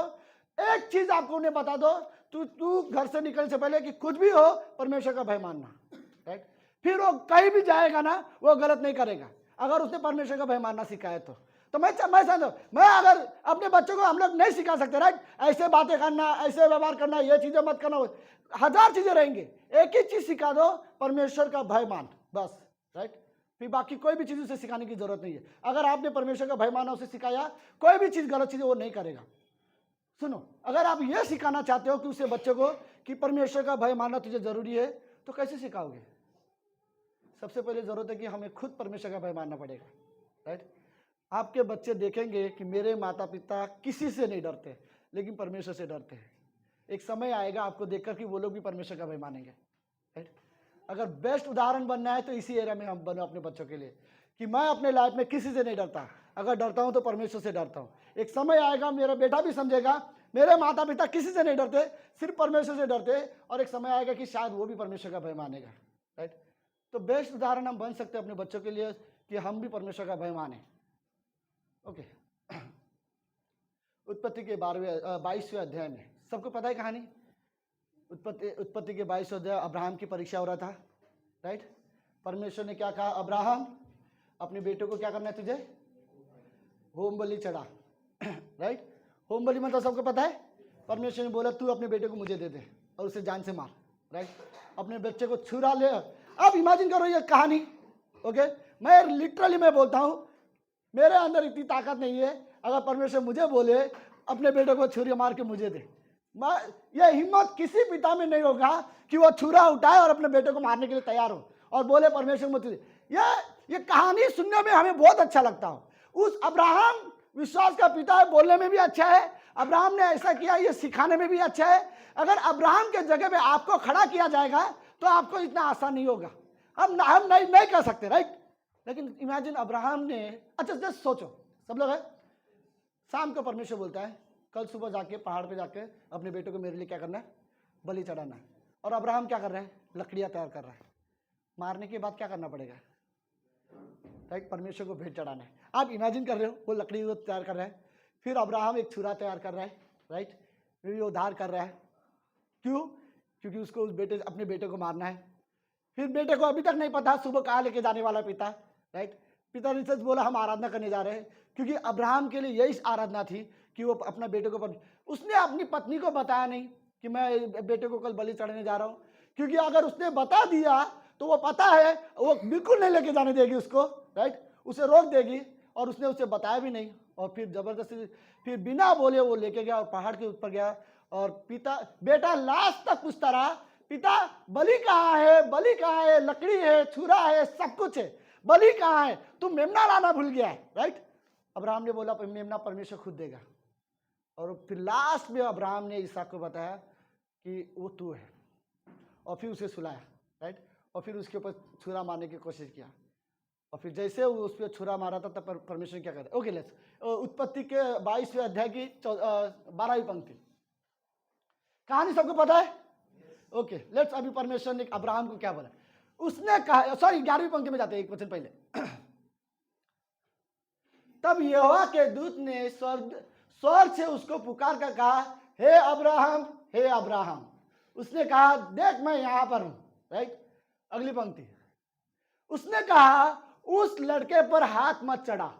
एक चीज आपको उन्हें बता दो, तू घर से निकलने से पहले कि कुछ भी हो परमेश्वर का भय मानना, राइट? फिर वो कहीं भी जाएगा ना, वो गलत नहीं करेगा अगर उसने परमेश्वर का भय मानना सीखा है। तो मैं अगर अपने बच्चों को, हम लोग नहीं सिखा सकते, राइट? ऐसे बातें करना, ऐसे व्यवहार करना, ये चीजें मत करना, हजार चीजें रहेंगी। एक ही चीज सिखा दो, परमेश्वर का भय मान, बस, राइट? फिर बाकी कोई भी चीज उसे सिखाने की जरूरत नहीं है। अगर आपने परमेश्वर का भय माना, उसे सिखाया, कोई भी चीज गलत चीज वो नहीं करेगा। सुनो, अगर आप ये सिखाना चाहते हो कि उसे बच्चे को कि परमेश्वर का भय मानना तुझे जरूरी है, तो कैसे सिखाओगे? सबसे पहले जरूरत है कि हमें खुद परमेश्वर का भय मानना पड़ेगा, राइट? आपके बच्चे देखेंगे कि मेरे माता पिता किसी से नहीं डरते, लेकिन परमेश्वर से डरते हैं। एक समय आएगा आपको देखकर कि वो लोग भी परमेश्वर का भय मानेंगे, राइट? अगर बेस्ट उदाहरण बनना है तो इसी एरिया में हम बनो अपने बच्चों के लिए कि मैं अपने लाइफ में किसी से नहीं डरता, अगर डरता हूं तो परमेश्वर से डरता हूं। एक समय आएगा मेरा बेटा भी समझेगा मेरे माता पिता किसी से नहीं डरते, सिर्फ परमेश्वर से डरते, और एक समय आएगा कि शायद वो भी परमेश्वर का भय मानेगा, राइट? तो बेस्ट उदाहरण हम बन सकते हैं अपने बच्चों के लिए कि हम भी परमेश्वर का भय माने। ओके, उत्पत्ति के 22वें अध्याय में सबको पता है कहानी। उत्पत्ति के 22वें अध्याय, अब्राहम की परीक्षा हो रहा था, राइट? परमेश्वर ने क्या कहा, अब्राहम अपने बेटे को क्या करना है तुझे, होम बलि चढ़ा, राइट? होम बलि मतलब सबको पता है, परमेश्वर ने बोला तू अपने बेटे को मुझे दे दे और उसे जान से मार, राइट? अपने बच्चे को छुरा ले। अब इमेजिन करो ये कहानी, ओके? मैं लिटरली मैं बोलता हूं, मेरे अंदर इतनी ताकत नहीं है, अगर परमेश्वर मुझे बोले अपने बेटे को छुरी मार के मुझे दे, ये हिम्मत किसी पिता में नहीं होगा कि वो छुरा उठाए और अपने बेटे को मारने के लिए तैयार हो और बोले परमेश्वर मुझे। ये कहानी सुनने में हमें बहुत अच्छा लगता हो। उस अब्राहम विश्वास का पिता है, बोलने में भी अच्छा है, अब्राहम ने ऐसा किया ये सिखाने में भी अच्छा है। अगर अब्राहम के जगह पे आपको खड़ा किया जाएगा तो आपको इतना आसान नहीं होगा, हम नहीं कर सकते, राइट? लेकिन इमेजिन अब्राहम ने, अच्छा जस्ट सोचो, सब लोग है, शाम को परमेश्वर बोलता है कल सुबह जाके पहाड़ पे जाके अपने बेटे को मेरे लिए क्या करना है, बलि चढ़ाना है। और अब्राहम क्या कर रहा है, लकड़ियां तैयार कर रहा है। मारने के बाद क्या करना पड़ेगा, राइट? परमेश्वर को भेंट चढ़ाना है। आप इमेजिन कर रहे हो, वो लकड़ी को तैयार कर रहा है, फिर अब्राहम एक छुरा तैयार कर रहा है, राइट? फिर वो उद्धार कर रहा है, क्यों? क्योंकि उसको अपने बेटे को मारना है। फिर बेटे को अभी तक नहीं पता सुबह कहाँ लेके जाने वाला पिता, राइट? पिता ने सच बोला हम आराधना करने जा रहे हैं, क्योंकि अब्राहम के लिए यही आराधना थी कि वो अपना बेटे को, उसने अपनी पत्नी को बताया नहीं कि मैं बेटे को कल बलि चढ़ाने जा रहा हूँ, क्योंकि अगर उसने बता दिया तो वो पता है वो बिल्कुल नहीं लेके जाने देगी उसको, राइट? उसे रोक देगी, और उसने उसे बताया भी नहीं, और फिर जबरदस्ती फिर बिना बोले वो लेके गया और पहाड़ के ऊपर गया। और बेटा लास्ट तक पूछता रहा, पिता बलि कहाँ है, बलि कहाँ है, लकड़ी है, छुरा है, सब कुछ है, बलि कहाँ है, तू मेमना लाना भूल गया है, राइट? अब्राहम ने बोला मेमना परमेश्वर खुद देगा। और फिर लास्ट में अब्राहम ने इसहाक को बताया कि वो तू है। और फिर उसे सुलाया, राइट, और फिर उसके ऊपर छुरा मारने की कोशिश किया, और फिर जैसे वो उस पर छुरा मारा था तब परमेश्वर क्या कहता है। ओके लेट्स, उत्पत्ति के 22वें अध्याय की 12वीं पंक्ति, कहानी सबको पता है। ओके लेट्स, अभी परमेश्वर ने अब्राहम को क्या बोला, उसने कहा, सॉरी 11वीं पंक्ति में जाते हैं एक वचन पहले। तब यहोवा के दूत ने स्वर्ग से उसको पुकार कर कहा, हे अब्राहम, हे अब्राहम। उसने कहा, देख मैं यहां पर हूं, राइट। अगली पंक्ति, उसने कहा, उस लड़के पर हाथ मत चढ़ा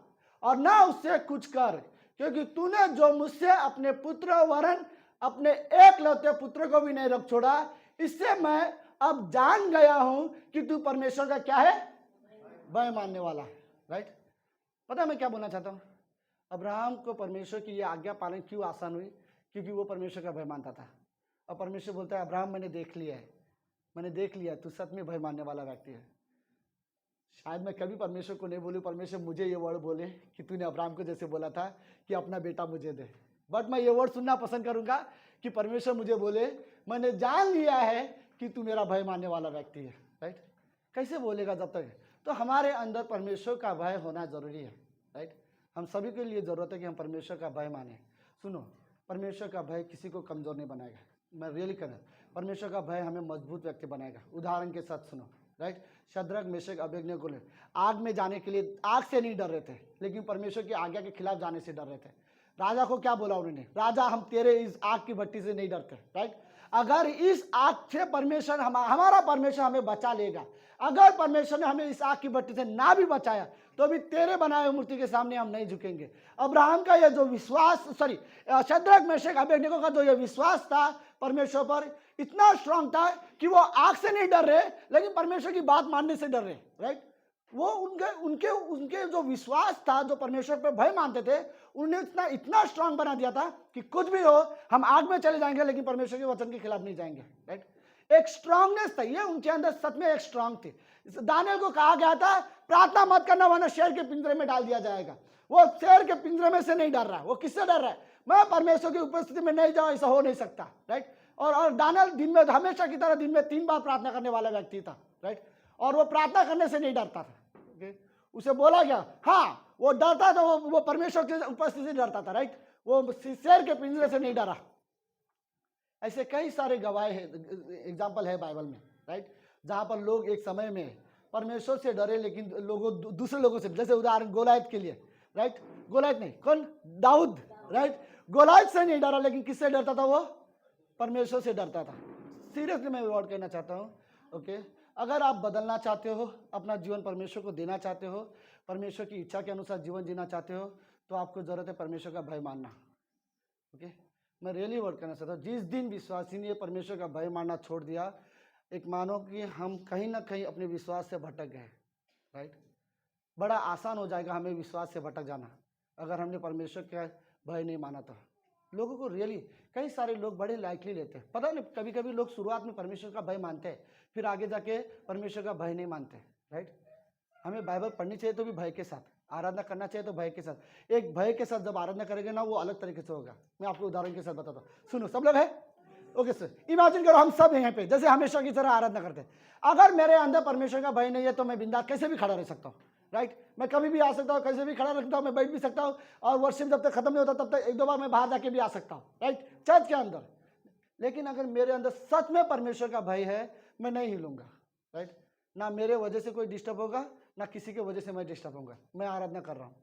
और ना उससे कुछ कर, क्योंकि तूने जो मुझसे अपने पुत्र वरन अपने एकलौते पुत्र को भी नहीं रख छोड़ा, इससे मैं अब जान गया हूं कि तू परमेश्वर का क्या है, भय मानने वाला, राइट। पता है मैं क्या बोलना चाहता हूं, अब्राहम को परमेश्वर की यह आज्ञा पालन क्यों आसान हुई, क्योंकि वो परमेश्वर का भय मानता था। और परमेश्वर बोलता है, अब्राहम मैंने देख लिया है, मैंने देख लिया, तू सच में भय मानने वाला व्यक्ति है। शायद मैं कभी परमेश्वर को नहीं बोलूँ, परमेश्वर मुझे ये वर्ड बोले कि तूने अब्राहम को जैसे बोला था कि अपना बेटा मुझे दे, बट मैं ये वर्ड सुनना पसंद करूंगा कि परमेश्वर मुझे बोले, मैंने जान लिया है कि तू मेरा भय मानने वाला व्यक्ति है, राइट। कैसे बोलेगा जब तक, तो हमारे अंदर परमेश्वर का भय होना जरूरी है, राइट। हम सभी के लिए जरूरत है कि हम परमेश्वर का भय माने। सुनो, परमेश्वर का भय किसी को कमजोर नहीं बनाएगा, मैं रियली कहना, परमेश्वर का भय हमें मजबूत व्यक्ति बनाएगा। उदाहरण के साथ सुनो, राइट, शद्रक मेशक अबेदनगो को आग में जाने के लिए आग से नहीं डर रहे थे, लेकिन परमेश्वर की आज्ञा के खिलाफ जाने से डर रहे थे। राजा को क्या बोला उन्होंने, राजा हम तेरे इस आग की भट्टी से नहीं डरते, राइट। अगर इस आग से परमेश्वर हमारा परमेश्वर हमें बचा लेगा, अगर परमेश्वर ने हमें इस आग की भट्टी से ना भी बचाया तो भी तेरे बनाए हुए मूर्ति के सामने हम नहीं झुकेंगे। अब्राहम का यह जो विश्वास, सॉरी शद्रक मेशक अबेदनगो का जो यह विश्वास था परमेश्वर पर, इतना स्ट्रांग था कि वो आग से नहीं डर रहे, लेकिन परमेश्वर की बात मानने से डर रहे, राइट। वो उनके उनके उनके जो विश्वास था, जो परमेश्वर पर भय मानते थे, उन्हें इतना स्ट्रांग बना दिया था कि कुछ भी हो हम आग में चले जाएंगे लेकिन परमेश्वर के वचन के खिलाफ नहीं जाएंगे, राइट। एक स्ट्रांगनेस था, ये उनके अंदर सच में एक स्ट्रांग थी। दानियल को कहा गया था, प्रार्थना मत करना वरना शेर के पिंजरे में डाल दिया जाएगा। वो शेर के पिंजरे में से नहीं डर रहा, वो किससे डर रहा है, मैं परमेश्वर की उपस्थिति में नहीं जाऊं, ऐसा हो नहीं सकता, राइट। और दानियल दिन में हमेशा की तरह दिन में 3 बार प्रार्थना करने वाला व्यक्ति था, राइट। और वो प्रार्थना करने से नहीं डरता था, उसे बोला गया, हाँ वो डरता था, वो परमेश्वर की उपस्थिति से डरता था, राइट। वो शेर के पिंजरे से नहीं डरा। ऐसे कई सारे गवाह एग्जाम्पल है बाइबल में, राइट, जहां पर लोग एक समय में परमेश्वर से डरे लेकिन लोगों दूसरे लोगों से, जैसे उदाहरण गोलायत के लिए, राइट। गोलायत नहीं, कौन, दाऊद, राइट। गोलायत से नहीं डरा लेकिन किससे डरता था, वो परमेश्वर से डरता था। सीरियसली मैं वर्ड कहना चाहता हूँ, ओके। अगर आप बदलना चाहते हो, अपना जीवन परमेश्वर को देना चाहते हो, परमेश्वर की इच्छा के अनुसार जीवन जीना चाहते हो, तो आपको जरूरत है परमेश्वर का भय मानना, ओके। मैं रियली वर्ड करना चाहता हूँ, जिस दिन विश्वासी ने परमेश्वर का भय मानना छोड़ दिया, एक मानो कि हम कहीं ना कहीं अपने विश्वास से भटक गए, राइट। बड़ा आसान हो जाएगा हमें विश्वास से भटक जाना अगर हमने परमेश्वर का भय नहीं माना तो। लोगों को रियली, कई सारे लोग बड़े लाइटली लेते हैं, पता नहीं, कभी कभी लोग शुरुआत में परमेश्वर का भय मानते हैं, फिर आगे जाके परमेश्वर का भय नहीं मानते, राइट। हमें बाइबल पढ़नी चाहिए तो भी भय के साथ, आराधना करना चाहिए तो भय के साथ। एक भय के साथ जब आराधना करेंगे ना, वो अलग तरीके से होगा। मैं आपको उदाहरण के साथ बताता हूँ, सुनो, सब लोग है, ओके सर। इमेजिन करो हम सब यहाँ पे जैसे हमेशा की तरह आराधना करते हैं। अगर मेरे अंदर परमेश्वर का भय नहीं है तो मैं बिंदास कैसे भी खड़ा रह सकता हूँ, राइट। मैं कभी भी आ सकता हूँ, कैसे भी खड़ा रखता हूँ, मैं बैठ भी सकता हूँ, और वर्शिप जब तक खत्म नहीं होता तब तक 1-2 बार मैं बाहर जाके भी आ सकता हूँ, राइट, चर्च के अंदर। लेकिन अगर मेरे अंदर सच में परमेश्वर का भय है, मैं नहीं हिलूंगा, राइट। ना मेरे वजह से कोई डिस्टर्ब होगा, ना किसी के वजह से मैं डिस्टर्ब होऊंगा। मैं आराधना कर रहा हूँ,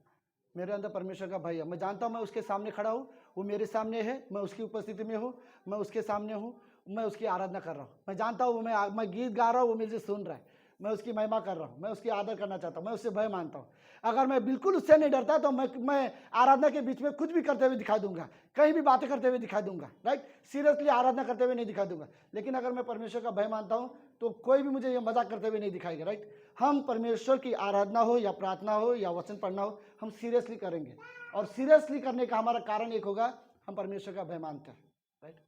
मेरे अंदर परमेश्वर का भय है, मैं जानता हूँ मैं उसके सामने खड़ा हूँ, वो मेरे सामने है, मैं उसकी उपस्थिति में हूँ, मैं उसके सामने हूँ, मैं उसकी आराधना कर रहा हूँ। मैं जानता हूँ मैं गीत गा रहा हूँ, वो मुझे सुन रहा है, मैं उसकी महिमा कर रहा हूँ, मैं उसकी आदर करना चाहता हूँ, मैं उससे भय मानता हूँ। अगर मैं बिल्कुल उससे नहीं डरता तो मैं आराधना के बीच में कुछ भी करते हुए दिखा दूंगा, कहीं भी बातें करते हुए दिखा दूंगा, राइट, सीरियसली आराधना करते हुए नहीं दिखा दूंगा। लेकिन अगर मैं परमेश्वर का भय मानता हूँ तो कोई भी मुझे ये मजाक करते हुए नहीं दिखाएगा, राइट। हम परमेश्वर की आराधना हो या प्रार्थना हो या वचन पढ़ना हो, हम सीरियसली करेंगे, और सीरियसली करने का हमारा कारण एक होगा, हम परमेश्वर का भय मानते हैं, राइट।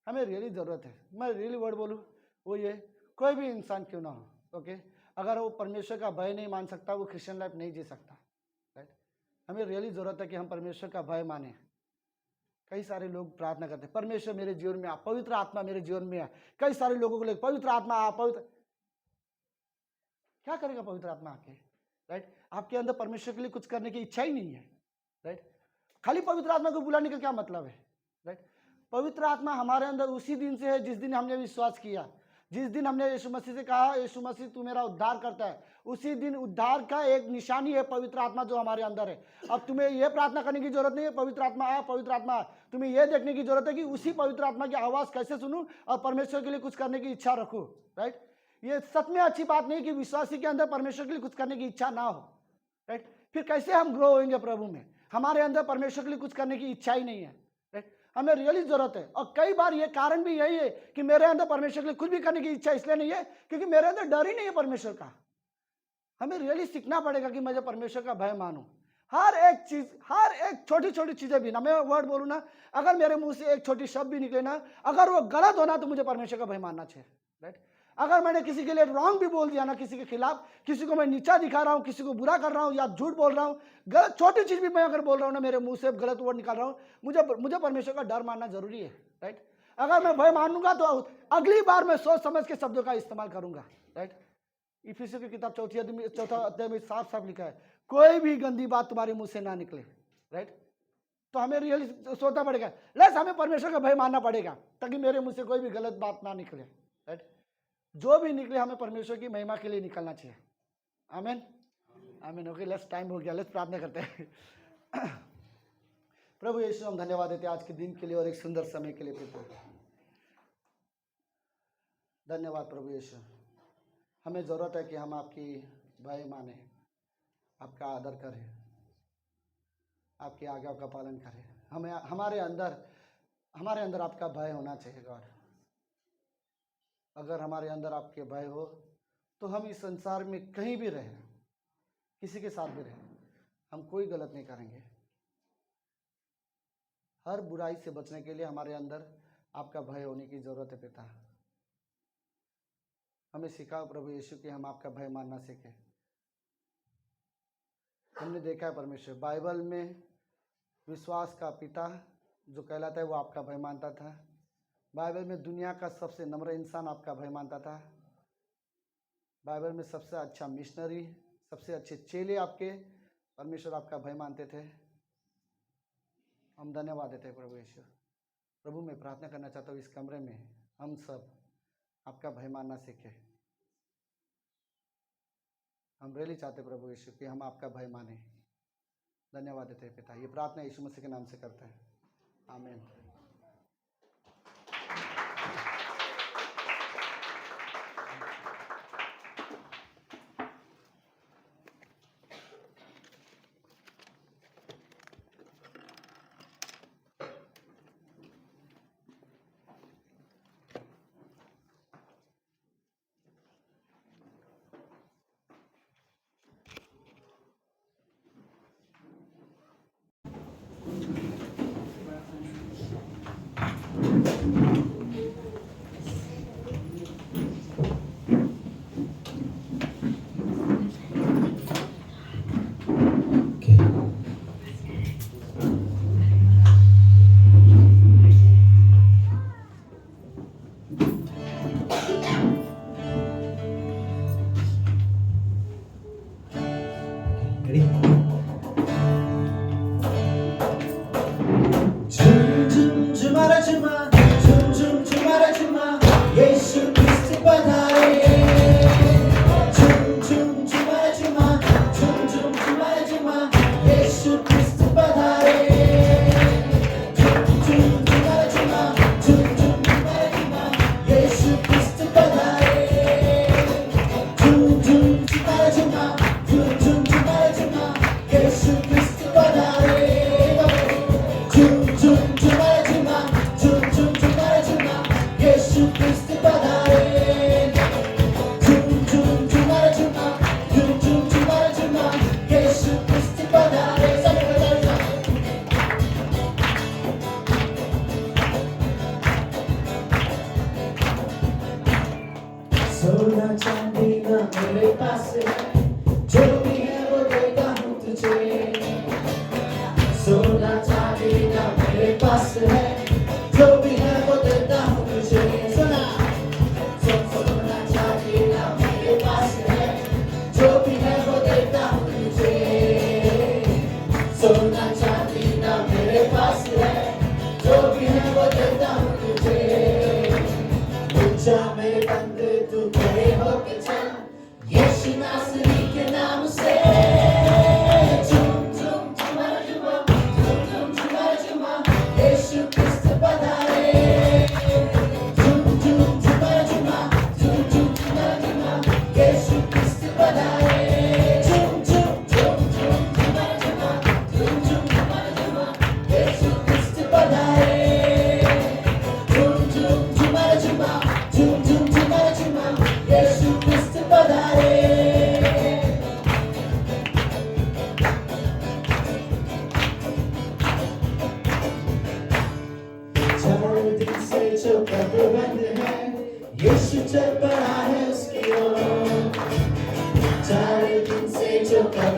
हमें रियली ज़रूरत है, मैं रियली वर्ड बोलूँ, वो ये, कोई भी इंसान क्यों ना हो, ओके, अगर वो परमेश्वर का भय नहीं मान सकता, वो क्रिश्चियन लाइफ नहीं जी सकता, राइट। हमें रियली ज़रूरत है कि हम परमेश्वर का भय माने। कई सारे लोग प्रार्थना करते हैं, परमेश्वर मेरे जीवन में आ, पवित्र आत्मा मेरे जीवन में आ। कई सारे लोगों को लेकर पवित्र आत्मा आ, पवित्र, क्या करेगा पवित्र आत्मा आके? राइट, आपके अंदर परमेश्वर के लिए कुछ करने की इच्छा ही नहीं है। राइट, खाली पवित्र आत्मा को बुलाने का क्या मतलब है? राइट, पवित्र आत्मा हमारे अंदर उसी दिन से है जिस दिन हमने विश्वास किया, जिस दिन हमने यीशु मसीह से कहा यीशु मसीह तू मेरा उद्धार करता है, उसी दिन उद्धार का एक निशानी है पवित्र आत्मा जो हमारे अंदर है। अब तुम्हें यह प्रार्थना करने की जरूरत नहीं है पवित्र आत्मा आ, पवित्र आत्मा आ। तुम्हें यह देखने की जरूरत है कि उसी पवित्र आत्मा की आवाज कैसे सुनूं और परमेश्वर के लिए कुछ करने की इच्छा रखूं। राइट, ये सच में अच्छी बात नहीं कि विश्वासी के अंदर परमेश्वर के लिए कुछ करने की इच्छा ना हो। राइट, फिर कैसे हम ग्रो होंगे प्रभु में? हमारे अंदर परमेश्वर के लिए कुछ करने की इच्छा ही नहीं है। राइट, हमें रियली जरूरत है। और कई बार ये कारण भी यही है कि मेरे अंदर परमेश्वर के लिए कुछ भी करने की इच्छा इसलिए नहीं है क्योंकि मेरे अंदर डर ही नहीं है परमेश्वर का। हमें रियली सीखना पड़ेगा कि मुझे परमेश्वर का भय मानूं। हर एक चीज, हर एक छोटी छोटी चीजें भी ना, मैं वर्ड बोलूं ना, अगर मेरे मुंह से एक छोटी शब्द भी निकले ना, अगर वो गलत होना तो मुझे परमेश्वर का भय मानना चाहिए। राइट, अगर मैंने किसी के लिए रॉन्ग भी बोल दिया ना, किसी के खिलाफ, किसी को मैं नीचा दिखा रहा हूँ, किसी को बुरा कर रहा हूँ या झूठ बोल रहा हूँ, गलत छोटी चीज भी मैं अगर बोल रहा हूँ ना, मेरे मुंह से गलत वर्ड निकाल रहा हूँ, मुझे परमेश्वर का डर मानना जरूरी है। राइट, अगर मैं भय मानूंगा तो अगली बार मैं सोच समझ के शब्दों का इस्तेमाल करूंगा। राइट, इफिसियों की किताब चौथा अध्याय में साफ साफ लिखा है कोई भी गंदी बात तुम्हारे मुंह से ना निकले। राइट, तो हमें रियली सोचना पड़ेगा, लेस हमें परमेश्वर का भय मानना पड़ेगा ताकि मेरे मुंह से कोई भी गलत बात ना निकले। राइट, जो भी निकले हमें परमेश्वर की महिमा के लिए निकलना चाहिए। आमीन, आमीन। ओके, लेट्स, टाइम हो गया, लेट्स प्रार्थना करते हैं। प्रभु यीशु, हम धन्यवाद देते हैं आज के दिन के लिए और एक सुंदर समय के लिए प्रभु। धन्यवाद प्रभु यीशु, हमें ज़रूरत है कि हम आपकी भय माने, आपका आदर करें, आपकी आज्ञा का पालन करें। हमें हमारे अंदर आपका भय होना चाहिए गॉड। अगर हमारे अंदर आपके भय हो तो हम इस संसार में कहीं भी रहें, किसी के साथ भी रहें, हम कोई गलत नहीं करेंगे। हर बुराई से बचने के लिए हमारे अंदर आपका भय होने की ज़रूरत है पिता। हमें सिखाओ प्रभु यीशु कि हम आपका भय मानना सीखें। हमने देखा है परमेश्वर बाइबल में विश्वास का पिता जो कहलाता है वो आपका भय मानता था। बाइबल में दुनिया का सबसे नम्र इंसान आपका भय मानता था। बाइबल में सबसे अच्छा मिशनरी, सबसे अच्छे चेले आपके परमेश्वर आपका भय मानते थे। हम धन्यवाद देते हैं प्रभु यीशु। प्रभु मैं प्रार्थना करना चाहता हूँ इस कमरे में हम सब आपका भय मानना सीखें। हम रियली चाहते प्रभु यीशु कि हम आपका भय माने। धन्यवाद देते हैं पिता, ये प्रार्थना यीशु मसीह के नाम से करते हैं, आमीन।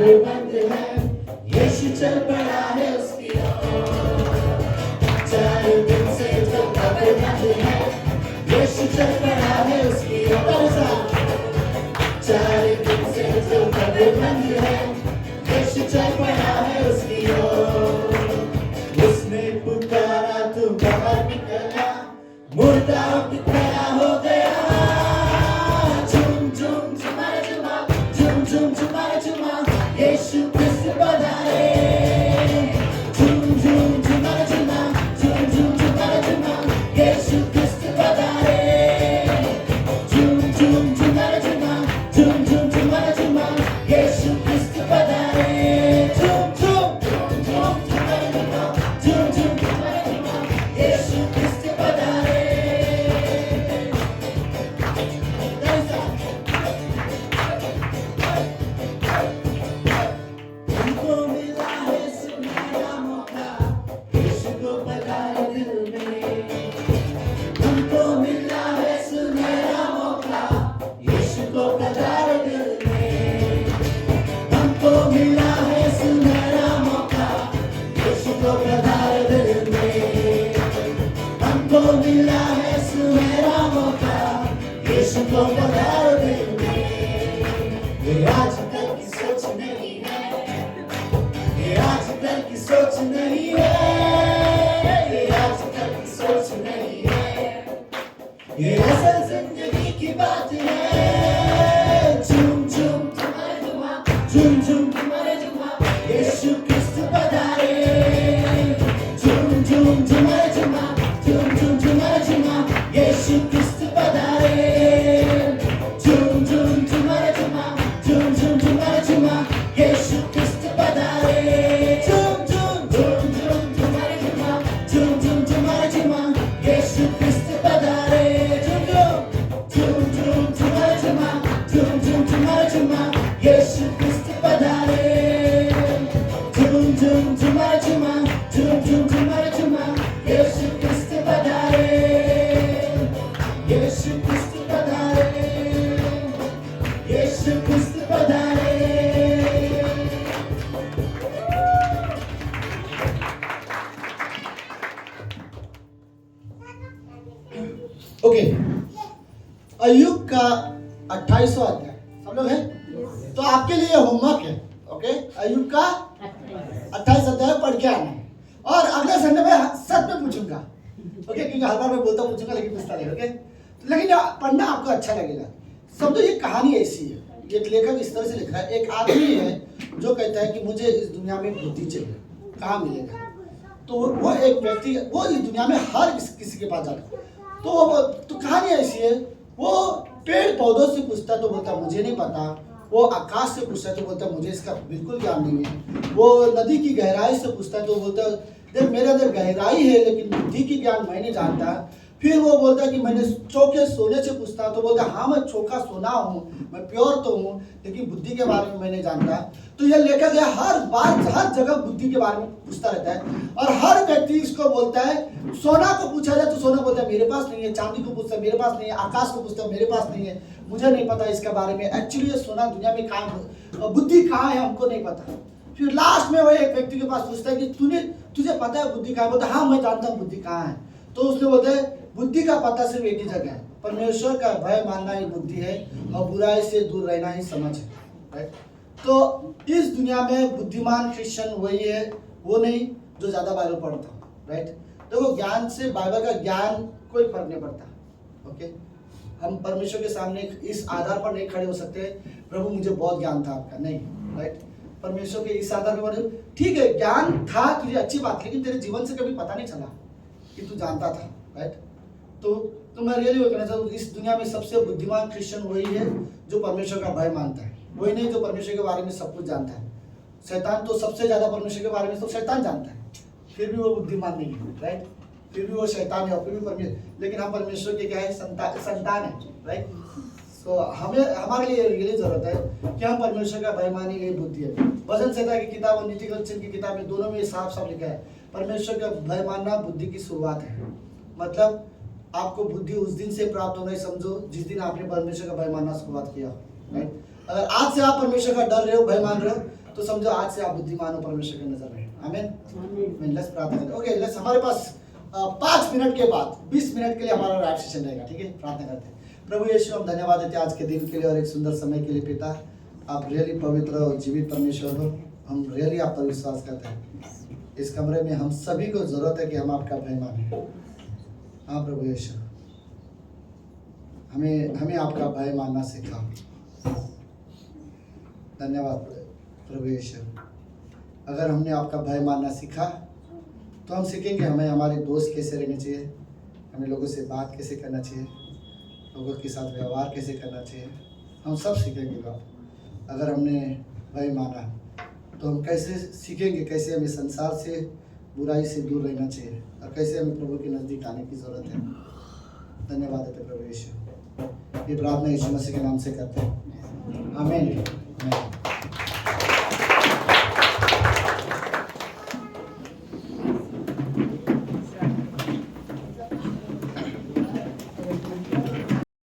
कब्र बंद है, यीशु चल पड़ा है उसकी ओर। 4 दिन से जो कब्र बंद है, यीशु चल पड़ा है उसकी ओर। 4 दिन से जो कब्र बंद है, यीशु चल पड़ा है उसकी ओर। उसने पुकारा तो बाहर निकला, मुर्दा उठ खड़ा हो गया। झूम झूम झुमा झुमा, झूम झूम झुमा झुमा, यीशु क्रिस्त पधारे। झूम झूम झुमा झुमा, झूम झूम झुमा झुमा, यीशु क्रिस्त पधारे। झूम झूम झुमा झुमा, झूम झूम झुमा झुमा, यीशु क्रिस्त पधारे। झूम झूम झूम झुमा झुमा, झूम झूम झुमा झुमा, यीशु क्रिस्त पधारे। हमको मिला है सुनहरा मौका, यीशु को पधारे दिल में। हमको मिला है सुनहरा मौका, यीशु को पधारे दिल में। हमको मिला है सुनहरा मौका, यीशु को पधारे दिल में। हमको मिला है सुनहरा मौका, यीशु को पधारे दिल में। ये आज तक की सोच नहीं है, ये आज तक की सोच नहीं है, ये आज तक की सोच नहीं है, ये असल जिंदगी की बात है। झूम झूम झुमा झुमा, झूम झूम झुमा झुमा, यीशु क्रिस्त पधारे। झूम झूम झुमा झुमा, झूम झूम झुमा झुमा, यीशु क्रिस्त पधारे। झूम झूम झुमा झुमा, झूम झूम झुमा झुमा, यीशु क्रिस्त पधारे। झूम झूम झूम झूम झुमा झुमा, झूम झूम झुमा झुमा, यीशु क्रिस्त पधारे। झूम झूम झुमा झुमा, झूम झूम झुमा झुमा, यीशु क्रिस्त पधारे। झूम झूम झुमा झुमा, झूम झूम झुमा झुमा, यीशु क्रिस्त पधारे। यीशु क्रिस्त पधारे, यीशु क्रिस्त पधारे। ओके, अय्यूब का 28वां अध्याय सब लोग हैं? तो आपके लिए होमवर्क है। ओके, अय्यूब का 28 अध्याय पढ़ के आना है। और अगले संडे में सच में पूछूंगा, ओके, क्योंकि हर बार मैं बोलता पूछूंगा लेकिन पूछता नहीं। ओके, लेकिन पढ़ना आपको अच्छा लगेगा। समझो ये कहानी ऐसी है, एक लेखक इस तरह से लिख रहा है। एक आदमी है जो कहता है कि मुझे इस दुनिया में बुद्धि चाहिए, कहाँ मिलेगा? तो वो एक व्यक्ति, वो इस दुनिया में हर किसी के पास जाता है। तो कहानी ऐसी है, वो पेड़ पौधों से पूछता तो बोलता मुझे नहीं पता। वो आकाश से पूछता है तो बोलता मुझे इसका बिल्कुल ज्ञान नहीं है। वो नदी की गहराई से पूछता है तो बोलता देख मेरे अंदर गहराई है लेकिन बुद्धि की ज्ञान मैं नहीं जानता। फिर वो बोलता कि मैंने चौके सोने से पूछता तो बोलता हाँ मैं चौका सोना हूँ, मैं प्योर तो हूँ, लेकिन बुद्धि के बारे में मैं नहीं जानता। तो ये लेखक है हर बार हर जगह बुद्धि के बारे में पूछता रहता है। और हर व्यक्ति इसको बोलता है, सोना को पूछा जाए तो सोना बोलता है मेरे पास नहीं है, चांदी को पूछता है मेरे पास नहीं है, आकाश को पूछता है मेरे पास नहीं है, मुझे नहीं पता इसके बारे में। एक्चुअली ये सोना दुनिया में कहाँ, बुद्धि कहाँ है हमको नहीं पता। फिर लास्ट में वो एक व्यक्ति के पास पूछता है कि तुझे पता है बुद्धि कहाँ है? बोलता हाँ मैं जानता हूँ बुद्धि कहाँ है। तो उसने बोलता है बुद्धि का पता सिर्फ एक ही जगह है, परमेश्वर का भय मानना ही बुद्धि है और बुराई से दूर रहना ही समझ है। राइट? तो इस दुनिया में बुद्धिमान क्रिश्चियन वही है, वो नहीं जो ज्यादा बाइबल पढ़ता हो। राइट? देखो ज्ञान से, बाइबल का ज्ञान कोई फर्क नहीं पड़ता। ओके, हम परमेश्वर के सामने इस आधार पर नहीं खड़े हो सकते प्रभु मुझे बहुत ज्ञान था आपका, नहीं। राइट? परमेश्वर के इस आधार पर ठीक है ज्ञान था तुझे, अच्छी बात, लेकिन तेरे जीवन से कभी पता नहीं चला कि तू जानता था। राइट? तो मैं रियली कहना चाहता हूँ इस दुनिया में सबसे बुद्धिमान क्रिश्चियन वही है जो परमेश्वर का भय मानता है, वही नहीं जो परमेश्वर के बारे में सब कुछ जानता है। शैतान तो सबसे ज्यादा परमेश्वर के बारे में तो शैतान जानता है, फिर भी वो बुद्धिमान नहीं है। राइट? फिर भी वो शैतान है और फिर भी परमेश्वर, लेकिन हम परमेश्वर के क्या है, संतान है। राइट? तो हमारे लिए रियली जरूरत है कि हम परमेश्वर का भय माने, ये बुद्धि है। वचन संहिता की किताब और नीति वचन की किताब में दोनों में साफ साफ लिखा है परमेश्वर का भय मानना बुद्धि की शुरुआत है। मतलब आपको बुद्धि उस दिन से प्राप्त होना, समझो जिस दिन आपने परमेश्वर का भय मानना शुरुआत किया। राइट? अगर आज से आप परमेश्वर का डर रहे हो, भय मान रहे हो, तो समझो आज से आप बुद्धिमान हो परमेश्वर की नजर में। आमीन। लेट्स प्रार्थना करें। ओके, लेट्स हमारे पास 5 मिनट के बाद 20 मिनट के लिए हमारा रैप सेशन रहेगा, ठीक है? प्रार्थना करते हैं। प्रभु यीशु, हम धन्यवाद देते हैं आज के दिन के लिए और एक सुंदर समय के लिए। पिता, आप रियली पवित्र और जीवित परमेश्वर हो। हम रियली आप पर विश्वास करते हैं। इस कमरे में हम सभी को जरूरत है कि हम आपका भय माने। हाँ प्रभु यीशु, हमें आपका भय मानना सिखाओ। धन्यवाद प्रभु यीशु। अगर हमने आपका भय मानना सीखा तो हम सीखेंगे हमें हमारे दोस्त कैसे रहने चाहिए, हमें लोगों से बात कैसे करना चाहिए, लोगों के साथ व्यवहार कैसे करना चाहिए। हम सब सीखेंगे बाप। अगर हमने भय माना तो हम कैसे सीखेंगे कैसे हमें संसार से, बुराई से दूर रहना चाहिए और कैसे हमें प्रभु के नज़दीक आने की ज़रूरत है। धन्यवाद देते प्रभु यीशु। ये प्रार्थना यीशु मसीह के नाम से करते हैं। आमीन।